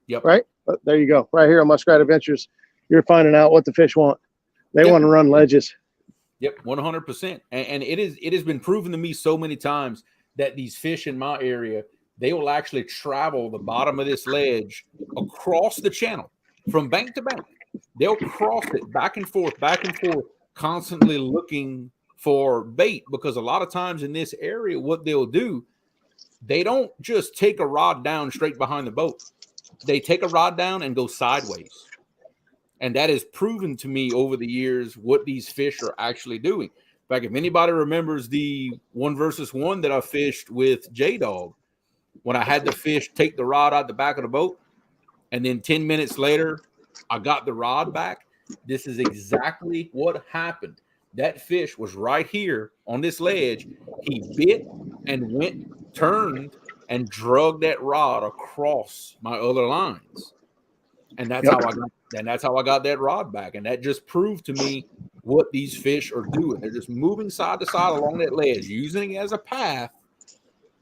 Yep. Right? There you go. Right here on Muskrat Adventures, you're finding out what the fish want. They Yep. want to run ledges. Yep, 100%. And it has been proven to me so many times that these fish in my area, they will actually travel the bottom of this ledge across the channel from bank to bank. They'll cross it back and forth, constantly looking for bait, because a lot of times in this area, what they'll do, they don't just take a rod down straight behind the boat. They take a rod down and go sideways. And that has proven to me over the years what these fish are actually doing. In fact, if anybody remembers the 1-versus-1 that I fished with J-Dog, when I had the fish take the rod out the back of the boat, and then 10 minutes later, I got the rod back, this is exactly what happened. That fish was right here on this ledge. He bit and turned and drug that rod across my other lines. And that's how I got that rod back. And that just proved to me what these fish are doing. They're just moving side to side along that ledge, using it as a path,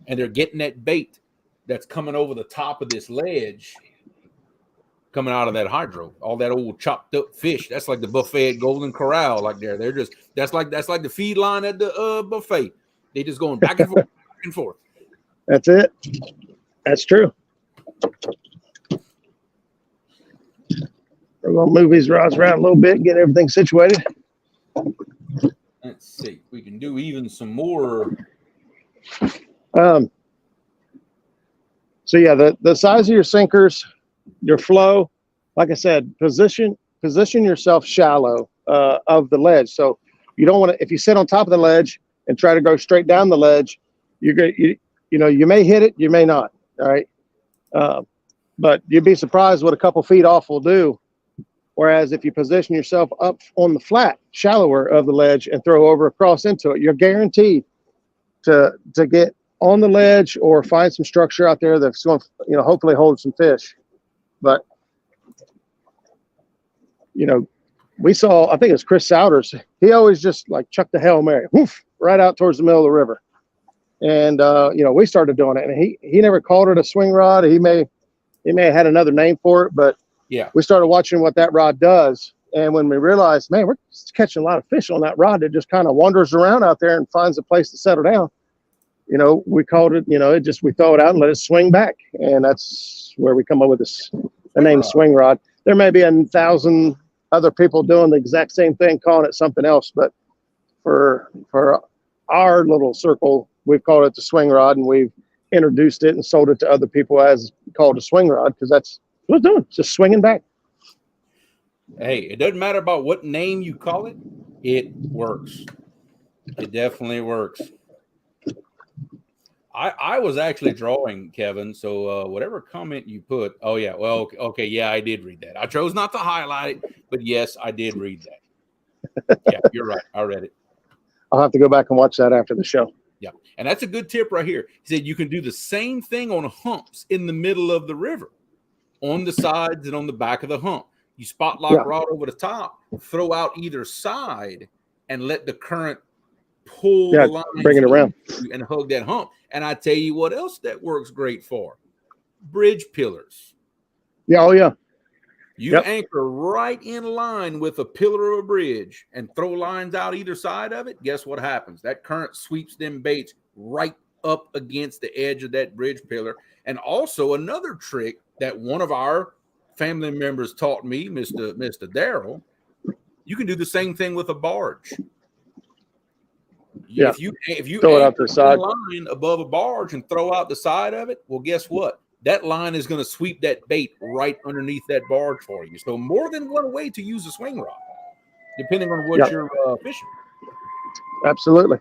and they're getting that bait that's coming over the top of this ledge, coming out of that hydro. All that old chopped up fish. That's like the buffet at Golden Corral, like there. They're just that's like the feed line at the buffet. They just going back and forth, back and forth. That's it. That's true. We're going to move these rods around a little bit, get everything situated. Let's see. We can do even some more. So yeah, the size of your sinkers, your flow, like I said, position yourself shallow of the ledge. So you don't want to, if you sit on top of the ledge and try to go straight down the ledge, you may hit it, you may not. All right. But you'd be surprised what a couple feet off will do. Whereas if you position yourself up on the flat, shallower of the ledge and throw over across into it, you're guaranteed to get on the ledge or find some structure out there that's going to, hopefully hold some fish. But, we saw, I think it was Chris Souders. He always just like chucked the Hail Mary, whoof, right out towards the middle of the river. And, we started doing it, and he never called it a swing rod. He may have had another name for it, but yeah, we started watching what that rod does. And when we realized, man, we're catching a lot of fish on that rod that just kind of wanders around out there and finds a place to settle down. We called it, we throw it out and let it swing back. And that's where we come up with the name swing rod. There may be 1,000 other people doing the exact same thing, calling it something else. But for our little circle, we've called it the swing rod, and we've introduced it and sold it to other people as called a swing rod, because that's what it's doing. It's just swinging back. Hey, it doesn't matter about what name you call it. It works. It definitely works. I was actually drawing, Kevin. So whatever comment you put. Oh, yeah. Well, okay. Yeah, I did read that. I chose not to highlight it, but yes, I did read that. Yeah, you're right. I read it. I'll have to go back and watch that after the show. Yeah. And that's a good tip right here. He said you can do the same thing on humps in the middle of the river, on the sides and on the back of the hump. You spot lock rod over the top, throw out either side, and let the current pull the line, bring it around, and hug that hump. And I tell you what else that works great for: bridge pillars. Yeah, oh yeah. You anchor right in line with a pillar of a bridge and throw lines out either side of it. Guess what happens? That current sweeps them baits right up against the edge of that bridge pillar. And also another trick that one of our family members taught me, Mr. Darrell, you can do the same thing with a barge. Yeah. If you throw it out the side line above a barge and throw out the side of it, well, guess what? That line is going to sweep that bait right underneath that barge for you. So more than one way to use a swing rod, depending on what you're fishing. Absolutely.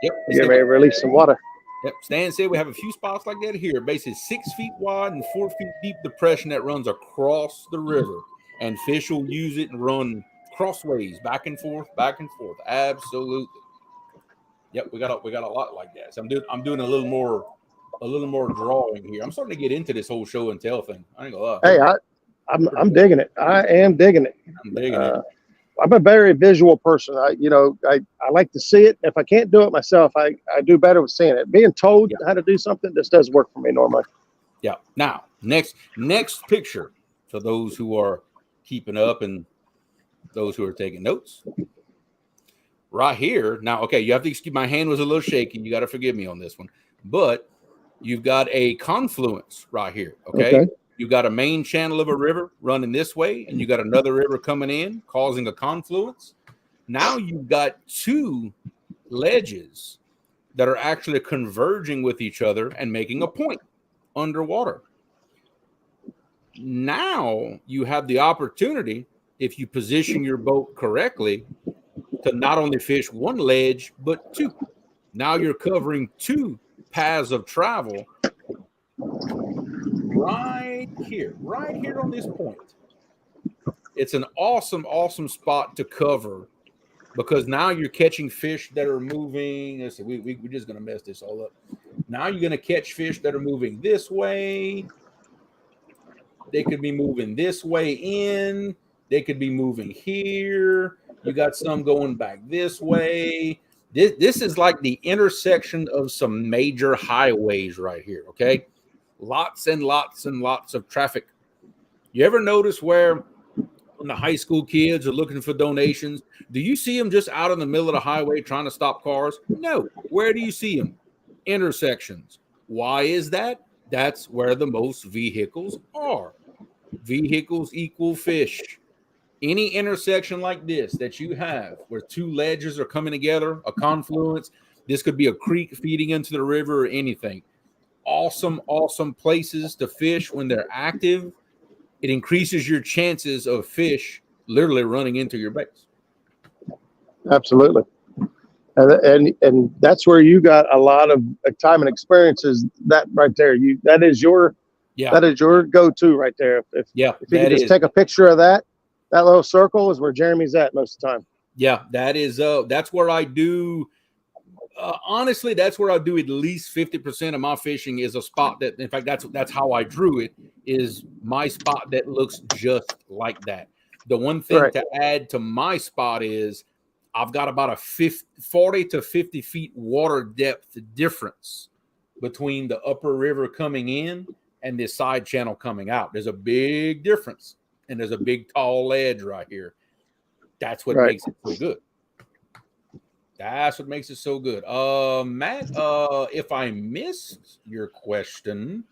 Yep. Get ready to release some water. Yep. Stan said we have a few spots like that here. Basically 6 feet wide and 4 feet deep depression that runs across the river. And fish will use it and run crossways, back and forth, back and forth. Absolutely. Yep, we got a lot like that. So I'm doing a little more drawing here. I'm starting to get into this whole show and tell thing. I ain't gonna lie. Hey, I'm digging it. I am digging it. I'm digging it. I'm a very visual person. I like to see it. If I can't do it myself, I do better with seeing it. Being told how to do something just doesn't work for me normally. Yeah. Now, next picture for those who are keeping up and those who are taking notes. Right here. Now, okay, you have to excuse my hand was a little shaky. You got to forgive me on this one. But you've got a confluence right here. Okay. You've got a main channel of a river running this way, and you got another river coming in, causing a confluence. Now you've got two ledges that are actually converging with each other and making a point underwater. Now you have the opportunity, if you position your boat correctly, to not only fish one ledge, but two. Now you're covering two paths of travel right here on this point. It's an awesome spot to cover because now you're catching fish that are moving. Listen, we're just going to mess this all up. Now you're going to catch fish that are moving this way. They could be moving this way in. They could be moving here. You got some going back this way. This is like the intersection of some major highways right here, okay? Lots and lots and lots of traffic. You ever notice where when the high school kids are looking for donations, do you see them just out in the middle of the highway trying to stop cars? No. Where do you see them? Intersections. Why is that? That's where the most vehicles are. Vehicles equal fish. Any intersection like this that you have where two ledges are coming together, a confluence, this could be a creek feeding into the river or anything. Awesome places to fish when they're active. It increases your chances of fish literally running into your baits. Absolutely. And that's where you got a lot of time and experiences. That right there, that is your go-to right there. If you can just take a picture of that little circle is where Jeremy's at most of the time. Yeah, that is that's where I do. Honestly, that's where I do at least 50% of my fishing is a spot that, in fact, that's how I drew it, is my spot that looks just like that. The one thing to add to my spot is I've got about a 40 to 50 feet water depth difference between the upper river coming in and this side channel coming out. There's a big difference, and there's a big tall ledge right here. That's what makes it so good. That's what makes it so good. Matt, if I missed your question,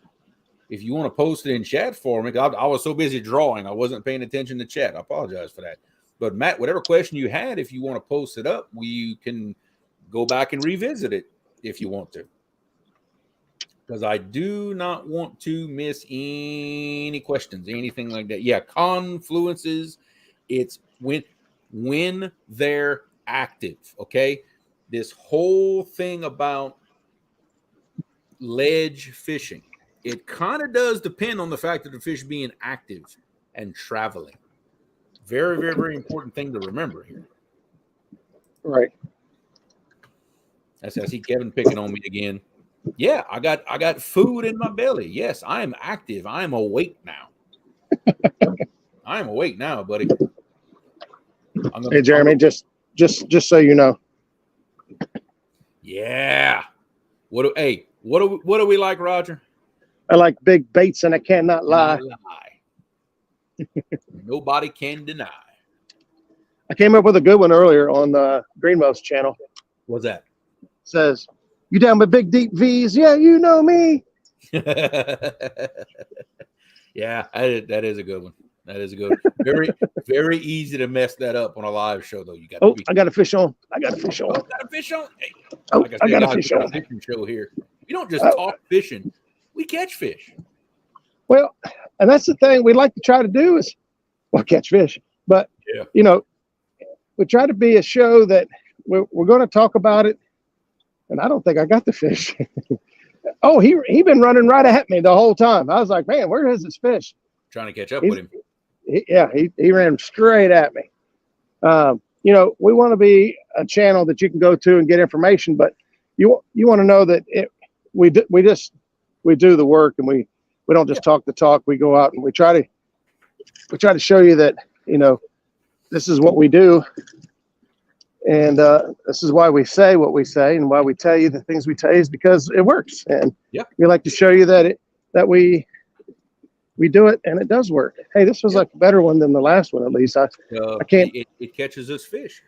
if you want to post it in chat for me, I was so busy drawing, I wasn't paying attention to chat. I apologize for that. But Matt, whatever question you had, if you want to post it up, we can go back and revisit it if you want to. Because I do not want to miss any questions, anything like that. Yeah, confluences, it's when they're active, okay? This whole thing about ledge fishing, it kind of does depend on the fact of the fish being active and traveling. Very, very, very important thing to remember here. Right. I see Kevin picking on me again. Yeah, I got food in my belly. Yes, I am active. I am awake now. I am awake now, buddy. Hey, Jeremy, just so you know. Yeah. What do we like, Roger? I like big baits, and I cannot lie. Nobody can deny. I came up with a good one earlier on Greenwell's channel. What's that? It says, "You down with big deep V's? Yeah, you know me." Yeah, that is a good one. That is a good one. Very, very easy to mess that up on a live show, though. You got. I got a fish on. I got a fish on. Oh, got a fish on. Hey, I got a fish on. Fishing show here. We don't just talk fishing. We catch fish. Well, and that's the thing we like to try to do is, catch fish. But we try to be a show that we're going to talk about it. And I don't think I got the fish. Oh, he been running right at me the whole time. I was like, man, where is this fish? Trying to catch up with him. He ran straight at me. We want to be a channel that you can go to and get information, but you want to know that we do the work, and we don't just talk the talk. We go out and we try to we try to show you that, this is what we do. And this is why we say what we say, and why we tell you the things we tell you is because it works. And we like to show you that we do it and it does work. Hey, this was like a better one than the last one, at least. I can't. It catches us fish.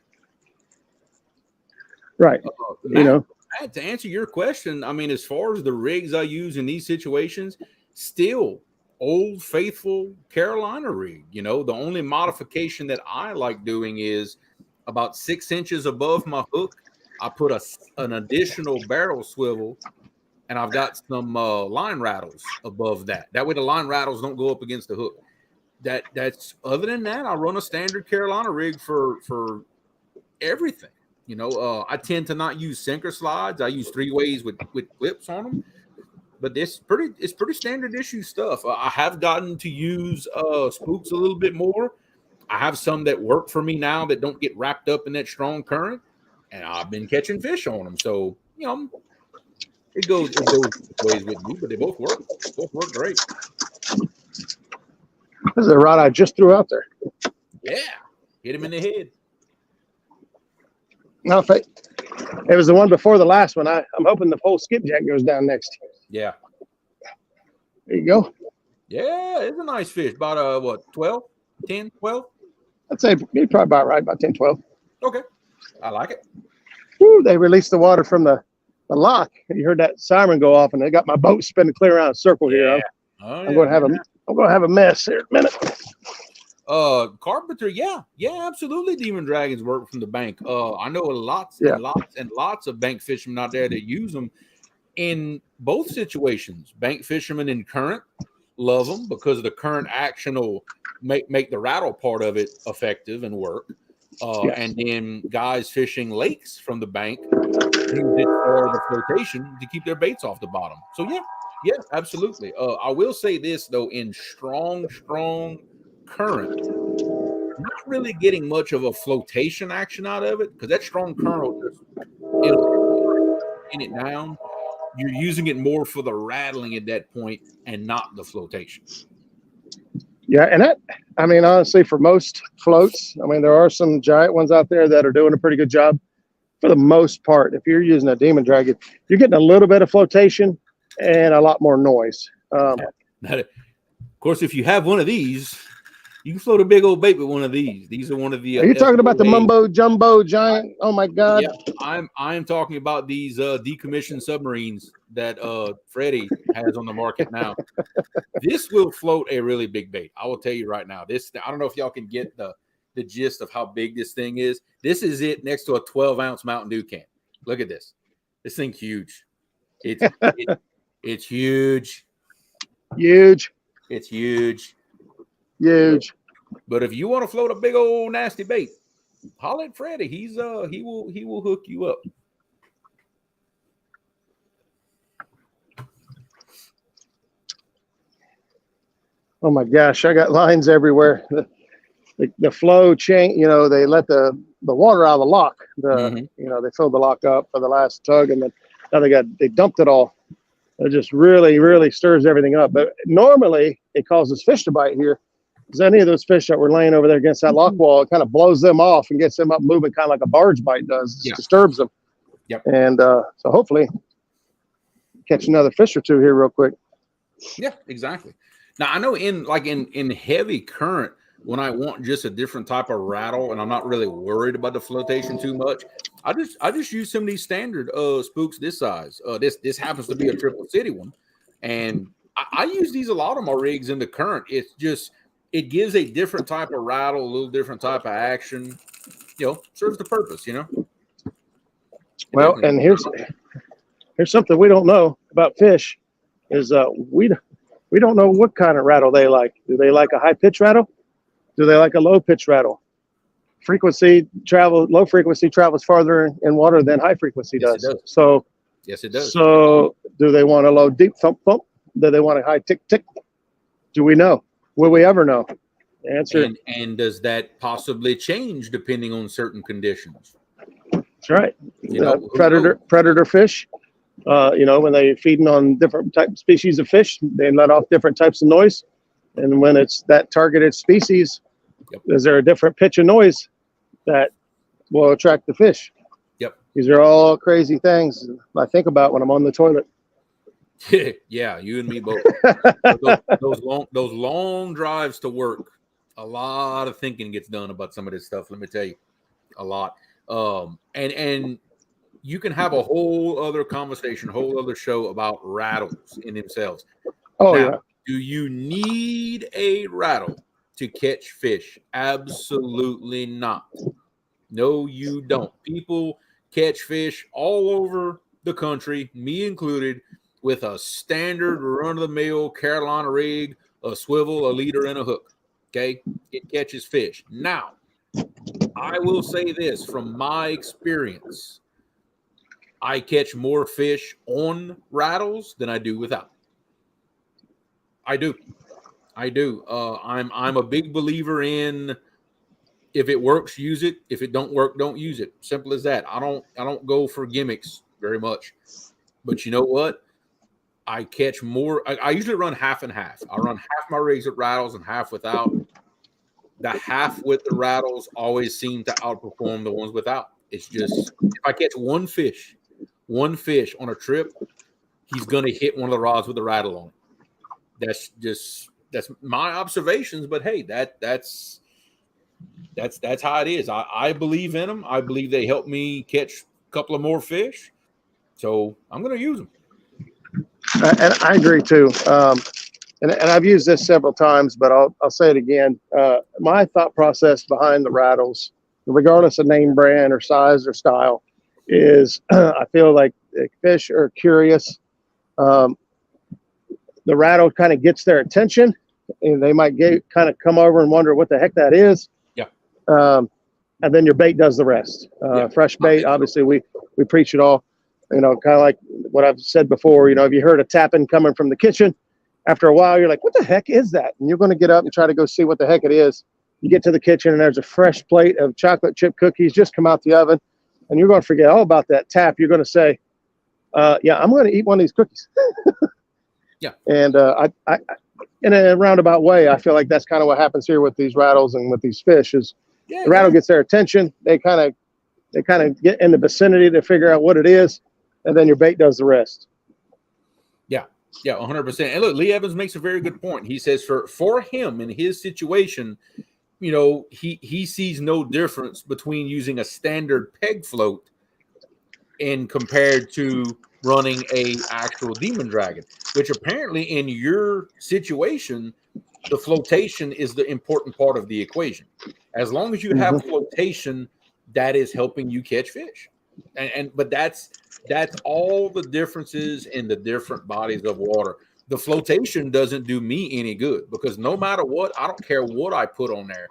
Right. Matt, to answer your question, I mean, as far as the rigs I use in these situations, still old faithful Carolina rig. The only modification that I like doing is about 6 inches above my hook, I put an additional barrel swivel, and I've got some line rattles above that. That way the line rattles don't go up against the hook. That's other than that, I run a standard Carolina rig for everything. I tend to not use sinker slides. I use 3-ways with clips on them. But it's pretty standard issue stuff. I have gotten to use spooks a little bit more. I have some that work for me now that don't get wrapped up in that strong current, and I've been catching fish on them. So it goes ways with me, but they both work. Both work great. This is a rod I just threw out there. Yeah, hit him in the head. No, it was the one before the last one. I'm hoping the whole skipjack goes down next. Yeah. There you go. Yeah, it's a nice fish. About 12, 10, 12? I'd say you're probably about right, about 10, 12. Okay. I like it. Woo, they released the water from the lock. You heard that siren go off, and they got my boat spinning clear around a circle here. I'm going to have a mess here in a minute. Carpenter, yeah, absolutely. Demon dragons work from the bank. I know lots and lots of bank fishermen out there that use them in both situations. Bank fishermen in current love them because the current action will make the rattle part of it effective and work. And then guys fishing lakes from the bank use it for the flotation to keep their baits off the bottom. So yeah, absolutely. I will say this though, in strong current, not really getting much of a flotation action out of it because that strong current it'll pin it down. You're using it more for the rattling at that point and not the flotation. Yeah, and honestly, for most floats, there are some giant ones out there that are doing a pretty good job. For the most part, if you're using a demon dragon, you're getting a little bit of flotation and a lot more noise. Of course, if you have one of these, you can float a big old bait with one of these. These are one of the. Are you talking about the mumbo jumbo giant? Oh my God! Yeah, I'm talking about these decommissioned submarines that Freddie has on the market now. This will float a really big bait. I will tell you right now. I don't know if y'all can get the gist of how big this thing is. This is it next to a 12-ounce Mountain Dew can. Look at this. This thing's huge. It's huge. Huge. It's huge. Huge. But if you want to float a big old nasty bait, holler at Freddie. He will hook you up. Oh my gosh, I got lines everywhere. The flow change, they let the water out of the lock. They filled the lock up for the last tug, and then now they dumped it all. It just really, really stirs everything up. But normally it causes fish to bite here. Because any of those fish that were laying over there against that lock wall, it kind of blows them off and gets them up moving, kind of like a barge bite does. It disturbs them. Yep. And so hopefully catch another fish or two here real quick. Yeah, exactly. Now I know in heavy current, when I want just a different type of rattle and I'm not really worried about the flotation too much, I just use some of these standard spooks this size. This happens to be a Triple City one, and I use these a lot on my rigs in the current. It's just it gives a different type of rattle, a little different type of action. Serves the purpose. Well, and here's something we don't know about fish is we don't know what kind of rattle they like. Do they like a high pitch rattle? Do they like a low pitch rattle? Low frequency travels farther in water than high frequency does. It does. So yes, it does. So do they want a low deep thump thump? Do they want a high tick tick? Do we know? Will we ever know? The answer. And does that possibly change depending on certain conditions? That's right. Predator fish. When they're feeding on different type species of fish, they let off different types of noise. And when it's that targeted species, Yep. is there a different pitch of noise that will attract the fish? Yep. These are all crazy things I think about when I'm on the toilet. Yeah, you and me both. those long drives to work, a lot of thinking gets done about some of this stuff. Let me tell you, a lot. And you can have a whole other conversation, whole other show about rattles in themselves. Oh, now, yeah. do you need a rattle to catch fish? Absolutely not. No, you don't. People catch fish all over the country, me included, with a standard run-of-the-mill Carolina rig, a swivel, a leader, and a hook. Okay? It catches fish. Now, I will say this from my experience. I catch more fish on rattles than I do without. I do. I'm a big believer in if it works, use it. If it don't work, don't use it. Simple as that. I don't go for gimmicks very much. But you know what? I catch more. I usually run half and half. I run half my rigs with rattles and half without. The half with the rattles always seem to outperform the ones without. It's just if I catch one fish on a trip, he's gonna hit one of the rods with a rattle on it. That's my observations. But hey, that's how it is. I believe in them. I believe they help me catch a couple of more fish. So I'm gonna use them. And I agree too. And I've used this several times, but I'll say it again. My thought process behind the rattles, regardless of name, brand, or size or style, is I feel like the fish are curious. The rattle kind of gets their attention, and they might kind of come over and wonder what the heck that is. Yeah. And then your bait does the rest. Fresh bait, obviously, we preach it all. Kind of like what I've said before. If you heard a tapping coming from the kitchen, after a while, you're like, what the heck is that? And you're going to get up and try to go see what the heck it is. You get to the kitchen, and there's a fresh plate of chocolate chip cookies just come out the oven, and you're going to forget all about that tap. You're going to say, yeah, I'm going to eat one of these cookies. Yeah. And I, in a roundabout way, I feel like that's kind of what happens here with these rattles and with these fish is the rattle gets their attention. They kind of get in the vicinity to figure out what it is, and then your bait does the rest. Yeah, 100%. And look, Lee Evans makes a very good point. He says for him in his situation, he sees no difference between using a standard peg float and compared to running a actual demon dragon, which apparently in your situation, the flotation is the important part of the equation. As long as you have flotation, that is helping you catch fish. But that's all the differences in the different bodies of water. The flotation doesn't do me any good because no matter what, I don't care what I put on there.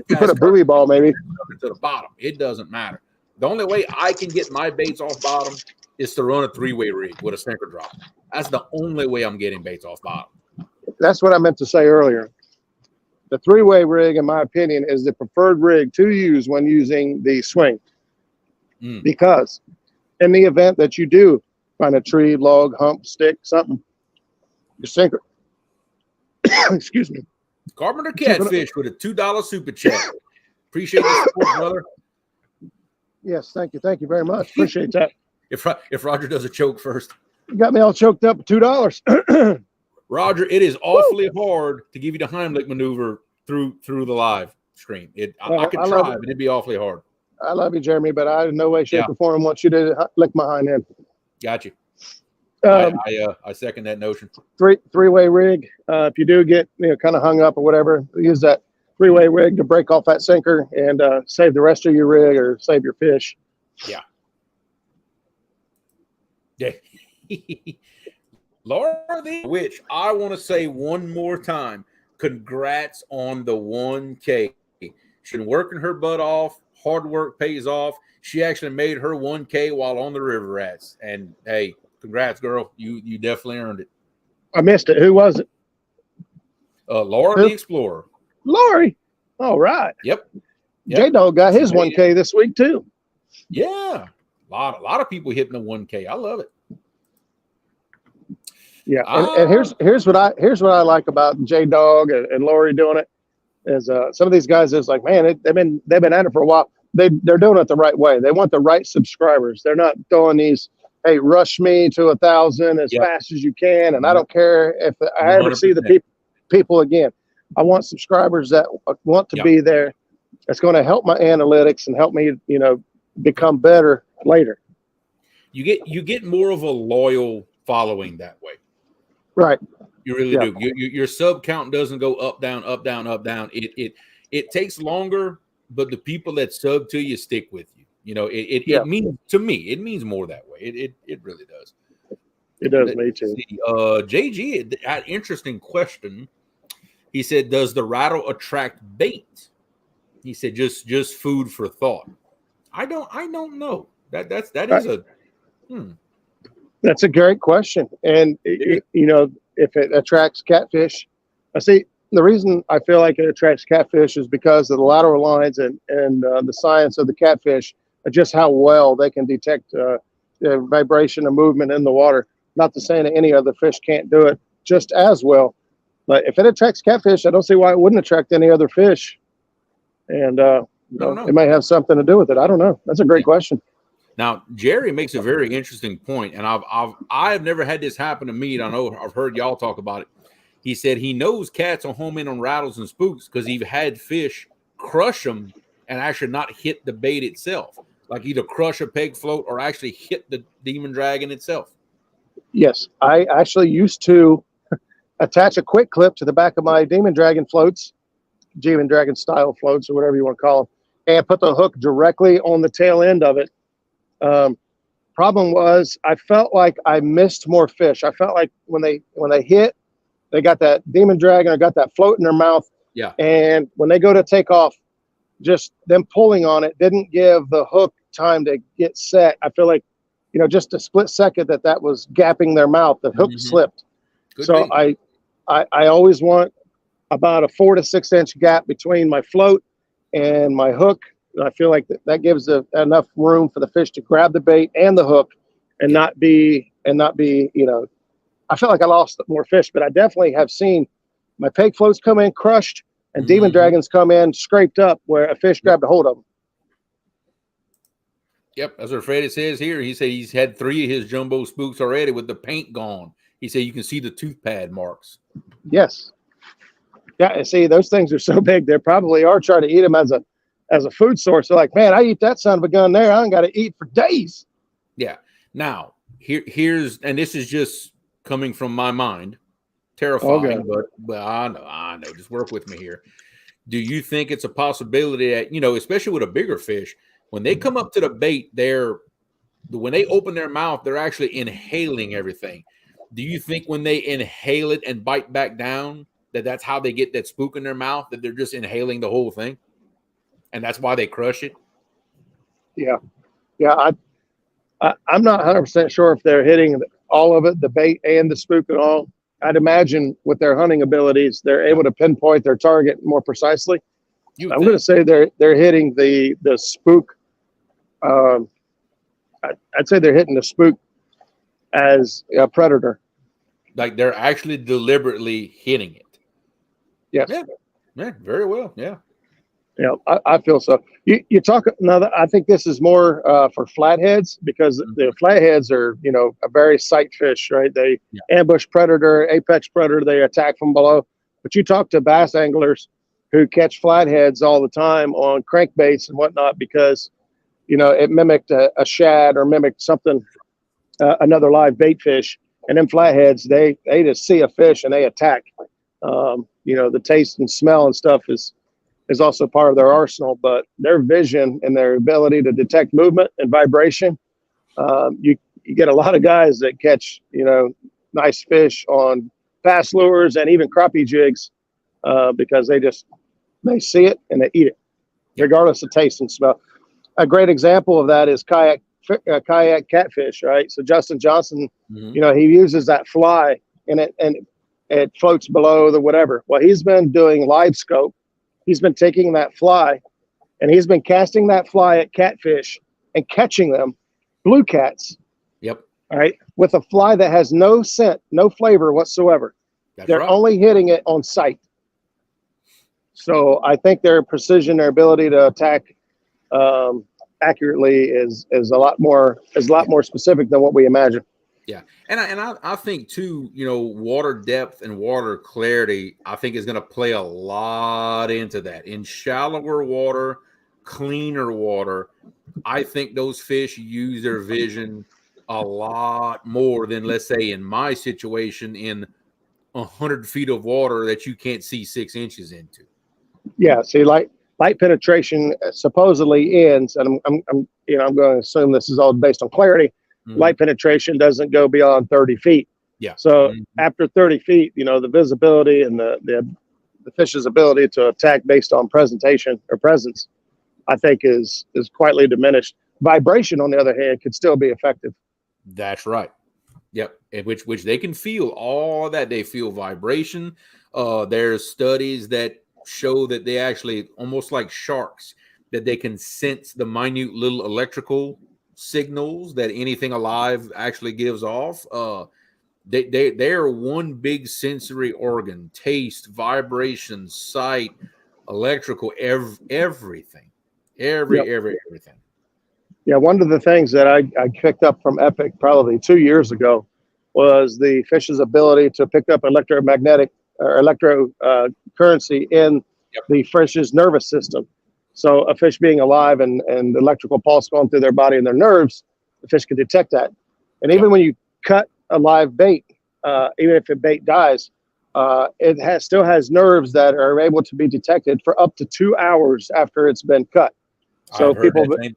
You put a buoy ball, maybe to the bottom. It doesn't matter. The only way I can get my baits off bottom is to run a 3-way rig with a sinker drop. That's the only way I'm getting baits off bottom. That's what I meant to say earlier. The 3-way rig, in my opinion, is the preferred rig to use when using the swing. Because in the event that you do find a tree, log, hump, stick, something, your sinker. Excuse me. Carpenter Catfish with a $2 super chat. Appreciate the support, brother. Yes, thank you. Thank you very much. Appreciate that. If Roger does a choke first. You got me all choked up with $2. Roger, it is awfully hard to give you the Heimlich maneuver through the live stream. I could try, but it'd be awfully hard. I love you, Jeremy, but I in no way, shape, or form want you to lick my hind end. Got you. I second that notion. Three-way rig. If you do get kind of hung up or whatever, use that 3-way rig to break off that sinker and save the rest of your rig or save your fish. Yeah. Laura, which I want to say one more time, congrats on the 1K. She's been working her butt off. Hard work pays off. She actually made her 1K while on the river rats. And hey, congrats, girl. You definitely earned it. I missed it. Who was it? Laura the Explorer. Lori. All right. Yep. J-Dog got his 1K this week too. Yeah. A lot of people hitting the 1K. I love it. Yeah, and Ah, here's what I like about J Dog and Lori doing it is some of these guys is like, man, they've been at it for a while. They're doing it the right way. They want the right subscribers. They're not throwing these, hey, rush me to 1,000 as yep, fast as you can, and I yep, don't care if I ever see the 100%. people again. I want subscribers that want to Yep, be there. That's going to help my analytics and help me, yep. become better later. You get more of a loyal following that way. Right. You really Yeah. do. Your sub count doesn't go up, down, up, down, up, down. It takes longer, but the people that sub to you stick with you. Yeah. It means to me, it means more that way. It really does. It does Let's me too. see. JG had an interesting question. He said, "Does the rattle attract bait?" He said, "Just food for thought." I don't know. That is a That's a great question. And, it is. if it attracts catfish, I see the reason I feel like it attracts catfish is because of the lateral lines and the science of the catfish, just how well they can detect vibration and movement in the water. Not to say that any other fish can't do it just as well. But if it attracts catfish, I don't see why it wouldn't attract any other fish. And, I don't know. it may have something to do with it. I don't know. That's a great question. Now, Jerry makes a very interesting point, and I've never had this happen to me. And I know I've heard y'all talk about it. He said he knows cats will home in on rattles and spooks because he's had fish crush them and actually not hit the bait itself, like either crush a peg float or actually hit the demon dragon itself. Yes, I actually used to attach a quick clip to the back of my demon dragon floats, demon dragon style floats, or whatever you want to call them, and put the hook directly on the tail end of it. Problem was, I felt like I missed more fish. I felt like when they hit, they got that demon dragon or got that float in their mouth, Yeah. and when they go to take off, just them pulling on it didn't give the hook time to get set. I feel like, just a split second that was gapping their mouth, the hook slipped. Could So be. I always want about a 4 to 6 inch gap between my float and my hook. I feel like that gives enough room for the fish to grab the bait and the hook and not be, I feel like I lost more fish, but I definitely have seen my peg floats come in crushed and demon dragons come in scraped up where a fish grabbed a hold of them. Yep, as Fred says here, he said he's had 3 of his jumbo spooks already with the paint gone. He said you can see the tooth pad marks. Yes. Yeah, and see, those things are so big, they probably are trying to eat them as a food source. They're like, man, I eat that son of a gun there. I ain't got to eat for days. Yeah. Now, here's, and this is just coming from my mind, terrifying, but I know. Just work with me here. Do you think it's a possibility that, especially with a bigger fish, when they come up to the bait, when they open their mouth, they're actually inhaling everything. Do you think when they inhale it and bite back down, that's how they get that spook in their mouth, that they're just inhaling the whole thing? And that's why they crush it? Yeah. Yeah. I'm not 100% sure if they're hitting all of it, the bait and the spook and all. I'd imagine with their hunting abilities, they're able to pinpoint their target more precisely. I'm going to say they're hitting the spook. I'd say they're hitting the spook as a predator. Like they're actually deliberately hitting it. Yes. Yeah, very well. Yeah. Yeah, I feel so. You talk now. I think this is more for flatheads because the flatheads are, a very sight fish, right? They ambush predator, apex predator. They attack from below. But you talk to bass anglers who catch flatheads all the time on crankbaits and whatnot because, it mimicked a shad or mimicked something, another live bait fish. And then flatheads, they just see a fish and they attack. The taste and smell and stuff is also part of their arsenal, but their vision and their ability to detect movement and vibration. You get a lot of guys that catch, nice fish on fast lures and even crappie jigs because they see it and they eat it, regardless of taste and smell. A great example of that is kayak catfish, right? So Justin Johnson, he uses that fly and it floats below the whatever. Well, he's been doing live scope. He's been taking that fly and he's been casting that fly at catfish and catching them, blue cats. Yep. All right, with a fly that has no scent, no flavor whatsoever. That's They're right. only hitting it on sight. So I think their precision, their ability to attack accurately is a lot more specific than what we imagine. Yeah, and I think too, water depth and water clarity, I think is going to play a lot into that. In shallower water, cleaner water, I think those fish use their vision a lot more than, let's say, in my situation, in 100 feet of water that you can't see 6 inches into. Yeah, see, light penetration supposedly ends, and I'm going to assume this is all based on clarity. Mm-hmm. Light penetration doesn't go beyond 30 feet. Yeah. So after 30 feet, the visibility and the fish's ability to attack based on presentation or presence, I think is quietly diminished. Vibration, on the other hand, could still be effective. That's right. Yep. Which they can feel all that. They feel vibration. There's studies that show that they actually, almost like sharks, that they can sense the minute little electrical signals that anything alive actually gives off. They're one big sensory organ: taste, vibration, sight, electrical, everything. Everything. Yeah, one of the things that I picked up from Epic probably 2 years ago was the fish's ability to pick up electromagnetic or electro currency in the fish's nervous system. So a fish being alive and the electrical pulse going through their body and their nerves, the fish can detect that. And even when you cut a live bait, even if a bait dies, it still has nerves that are able to be detected for up to 2 hours after it's been cut. So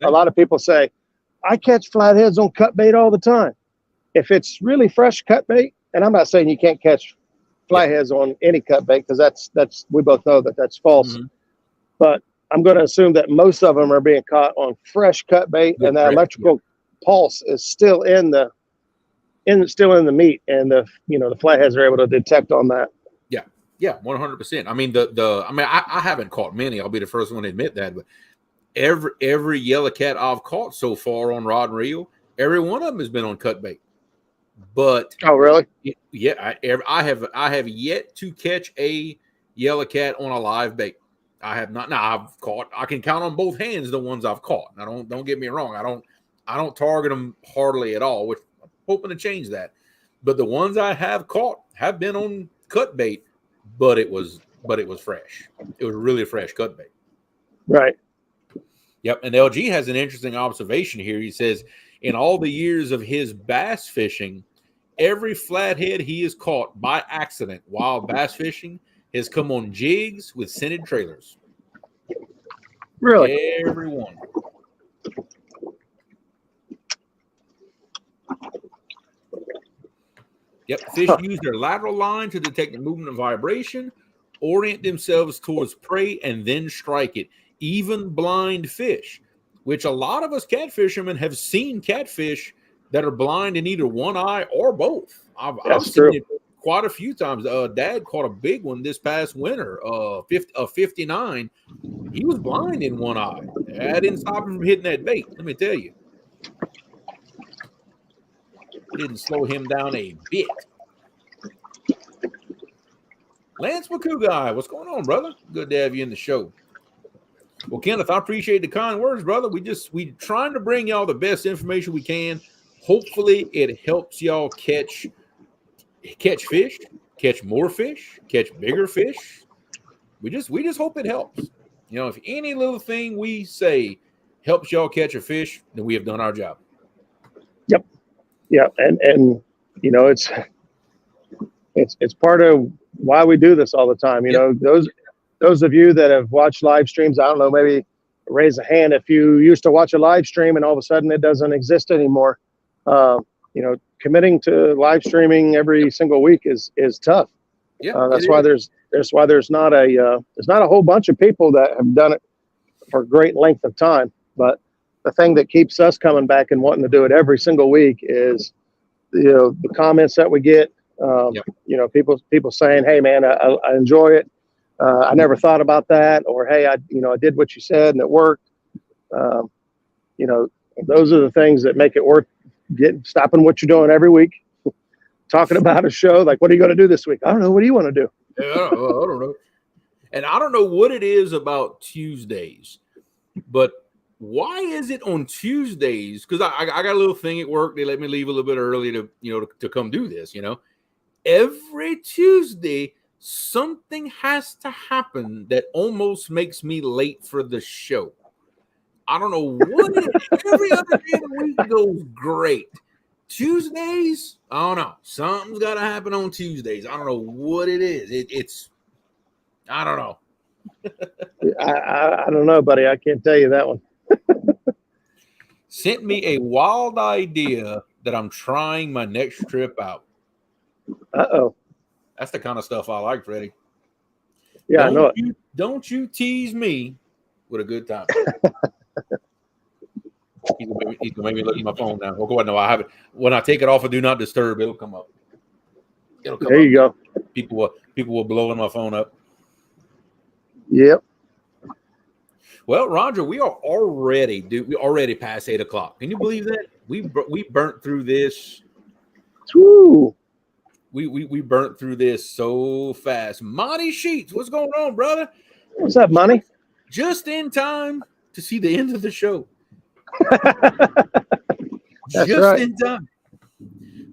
a lot of people say, I catch flatheads on cut bait all the time. If it's really fresh cut bait, and I'm not saying you can't catch flatheads on any cut bait, because that's we both know that that's false. Mm-hmm. But I'm going to assume that most of them are being caught on fresh cut bait, and that electrical pulse is still in the meat, and the flatheads are able to detect on that. Yeah, 100%. I mean, I haven't caught many. I'll be the first one to admit that, but every yellow cat I've caught so far on rod and reel, every one of them has been on cut bait. But oh, really? Yeah, I have yet to catch a yellow cat on a live bait. I have not. Now I can count on both hands the ones I've caught. Now don't get me wrong. I don't target them hardly at all, which I'm hoping to change that. But the ones I have caught have been on cut bait, but it was fresh. It was really fresh cut bait. Right. Yep. And LG has an interesting observation here. He says, in all the years of his bass fishing, every flathead he has caught by accident while bass fishing has come on jigs with scented trailers. Really? Everyone. Yep. Fish use their lateral line to detect the movement of vibration, orient themselves towards prey, and then strike it. Even blind fish, which a lot of us catfishermen have seen catfish that are blind in either one eye or both. I've seen it quite a few times. Dad caught a big one this past winter, 59. He was blind in one eye. That didn't stop him from hitting that bait, let me tell you. Didn't slow him down a bit. Lance McCouguy, what's going on, brother? Good to have you in the show. Well, Kenneth, I appreciate the kind words, brother. We trying to bring y'all the best information we can. Hopefully, it helps y'all catch fish, catch more fish, catch bigger fish. We just hope it helps. If any little thing we say helps y'all catch a fish, then we have done our job. Yep. Yeah, and it's part of why we do this all the time. Those of you that have watched live streams, I don't know, maybe raise a hand if you used to watch a live stream and all of a sudden it doesn't exist anymore. Committing to live streaming every single week is tough. Yeah, that's why there's not a whole bunch of people that have done it for a great length of time. But the thing that keeps us coming back and wanting to do it every single week is the comments that we get. People saying, "Hey, man, I enjoy it. I never thought about that," or "Hey, I did what you said and it worked." Those are the things that make it worth stopping what you're doing every week, talking about a show. Like, what are you going to do this week? I don't know. What do you want to do? Yeah, I don't know. And I don't know what it is about Tuesdays, but why is it on Tuesdays? Because I got a little thing at work. They let me leave a little bit early to come do this. Every Tuesday something has to happen that almost makes me late for the show. I don't know what it is. Every other day of the week goes great. Tuesdays, I don't know. Something's got to happen on Tuesdays. I don't know what it is. It's I don't know. I don't know, buddy. I can't tell you that one. Sent me a wild idea that I'm trying my next trip out. Uh-oh. That's the kind of stuff I like, Freddie. Yeah, I know it. Don't you tease me with a good time. He's gonna make me look at my phone now. Oh, go ahead. No, I have it. When I take it off of Do Not Disturb, it'll come up. There you go. People were blowing my phone up. Yep. Well, Roger, we already past 8 o'clock. Can you believe that? We burnt through this. Woo. We burnt through this so fast. Monty Sheets, what's going on, brother? What's up, Monty? Just in time to see the end of the show. That's right. In time.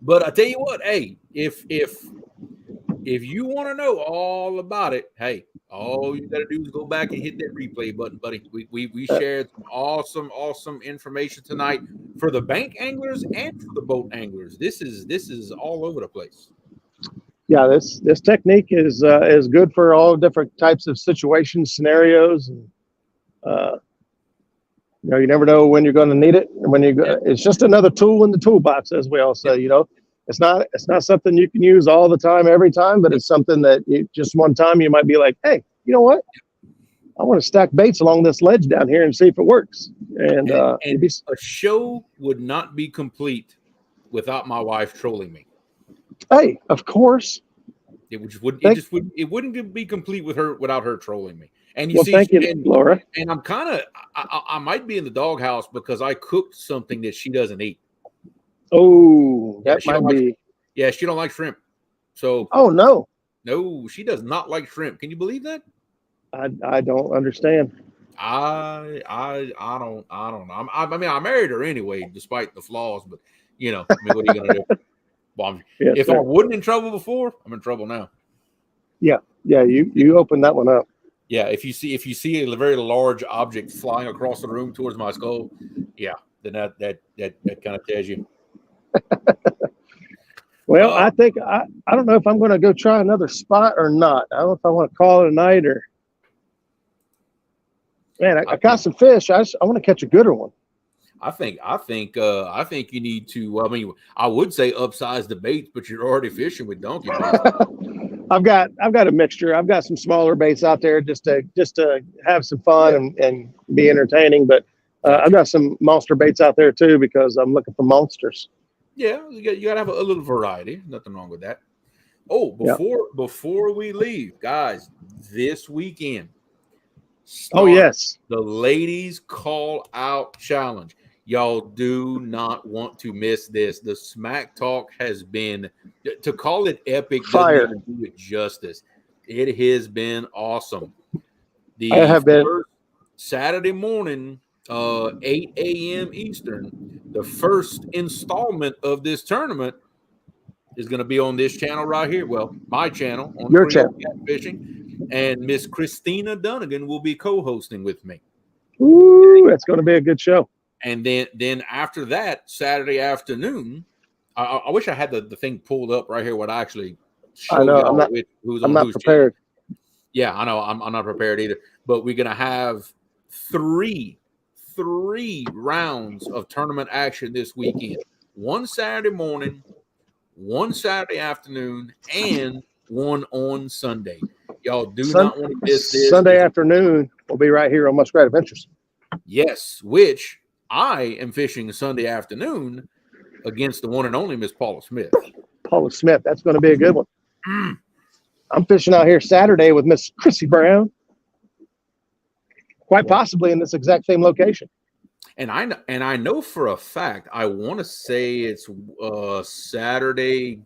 But I tell you what, hey, if you want to know all about it, hey, all you got to do is go back and hit that replay button, buddy. We shared some awesome information tonight for the bank anglers and for the boat anglers. This is all over the place. Yeah, this technique is good for all different types of situations, scenarios, and you never know when you're going to need it. And it's just another tool in the toolbox, as we all say. It's not something you can use all the time, every time, but it's something that just one time you might be like, hey, you know what? I want to stack baits along this ledge down here and see if it works. And a show would not be complete without my wife trolling me. Hey, of course. It wouldn't be complete without her trolling me. And thank you, Laura. And I might be in the doghouse because I cooked something that she doesn't eat. Oh, that might be. She don't like shrimp. So. Oh no. No, she does not like shrimp. Can you believe that? I don't understand. I don't know. I married her anyway, despite the flaws. But what are you gonna do? Well, if I wasn't in trouble before, I'm in trouble now. Yeah. You opened that one up. Yeah. If you see a very large object flying across the room towards my skull, yeah, then that kind of tells you. Well, I think I don't know if I'm going to go try another spot or not. I don't know if I want to call it a night or. Man, I caught some fish. I want to catch a gooder one. I think you need to. I mean, I would say upsize the baits, but you're already fishing with donkey baits. I've got a mixture. I've got some smaller baits out there just to have some fun and be entertaining. But I've got some monster baits out there too because I'm looking for monsters. Yeah, you got to have a little variety. Nothing wrong with that. Oh, before we leave, guys, this weekend. Yes, the ladies call out challenge. Y'all do not want to miss this. The smack talk has been, to call it epic, fire. Doesn't even do it justice. It has been awesome. I have been Saturday morning, 8 a.m. Eastern. The first installment of this tournament is going to be on this channel right here. Well, my channel on your channel, Fishing, and Miss Christina Dunnigan will be co-hosting with me. Ooh, that's going to be a good show. And then after that, Saturday afternoon, I wish I had the thing pulled up right here. What I actually showed. I know. I'm not prepared. Channel. Yeah, I know. I'm not prepared either. But we're gonna have three rounds of tournament action this weekend. One Saturday morning, one Saturday afternoon, and one on Sunday. Y'all do not want to miss this. Sunday afternoon will be right here on Muskrat Adventures. Yes, which I am fishing Sunday afternoon against the one and only Miss Paula Smith. Paula Smith, that's going to be a good one. I'm fishing out here Saturday with Miss Chrissy Brown, quite possibly in this exact same location. And I know for a fact, I want to say it's Saturday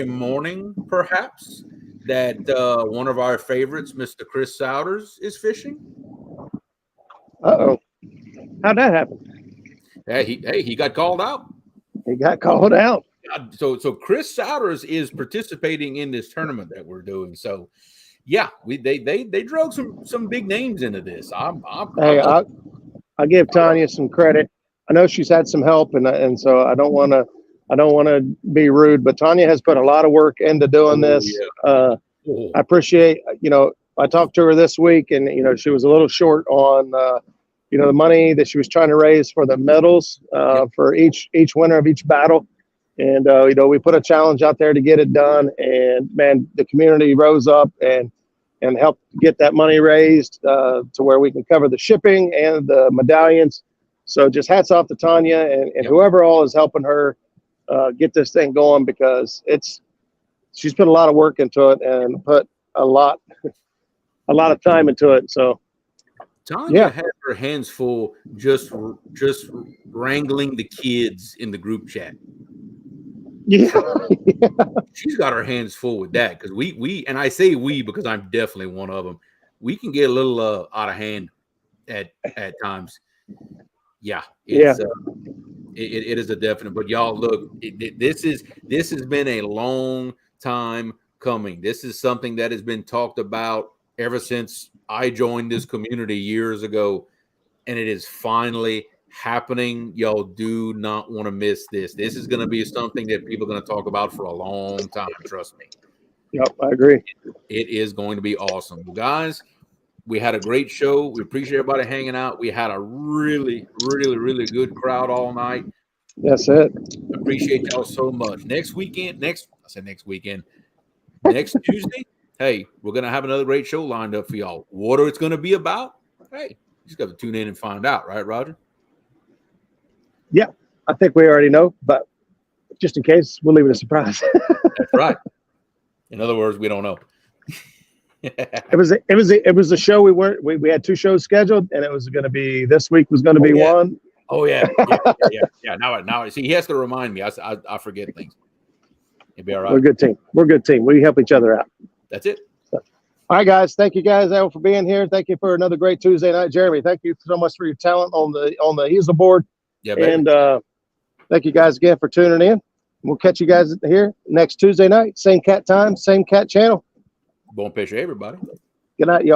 morning, perhaps, that one of our favorites, Mr. Chris Souders, is fishing. Uh-oh. How'd that happen? He got called out. He got called out. So Chris Souders is participating in this tournament that we're doing. So yeah, they drove some big names into this. I'll give Tanya some credit. I know she's had some help, and so I don't want to be rude, but Tanya has put a lot of work into doing this. Yeah. I appreciate, I talked to her this week, and she was a little short on the money that she was trying to raise for the medals for each winner of each battle. And we put a challenge out there to get it done, and man, the community rose up and helped get that money raised to where we can cover the shipping and the medallions. So just hats off to Tanya and whoever all is helping her get this thing going, because she's put a lot of work into it and put a lot of time into it. So Tanya had her hands full just wrangling the kids in the group chat. Yeah. She's got her hands full with that, because we and I say we because I'm definitely one of them. We can get a little out of hand at times. Yeah. It is a definite. But y'all, look, this has been a long time coming. This is something that has been talked about ever since I joined this community years ago, and it is finally happening. Y'all do not want to miss this. This is going to be something that people are going to talk about for a long time. Trust me. Yep, I agree. It is going to be awesome. Well, guys, we had a great show. We appreciate everybody hanging out. We had a really, really, really good crowd all night. That's it. Appreciate y'all so much. Next Tuesday, hey, we're going to have another great show lined up for y'all. What it's going to be about? Hey, you just got to tune in and find out, right, Roger? Yeah, I think we already know, but just in case, we'll leave it a surprise. That's right. In other words, we don't know. It was a show we had 2 shows scheduled, and it was going to be this week was going to be one. Oh yeah. Now see, he has to remind me. I forget things. It'd be all right. We're a good team. We help each other out. That's it. So, all right, guys. Thank you guys for being here. Thank you for another great Tuesday night, Jeremy. Thank you so much for your talent on the easel board. Yeah, baby. And thank you guys again for tuning in. We'll catch you guys here next Tuesday night. Same cat time, same cat channel. Bon pêcher, everybody. Good night, y'all.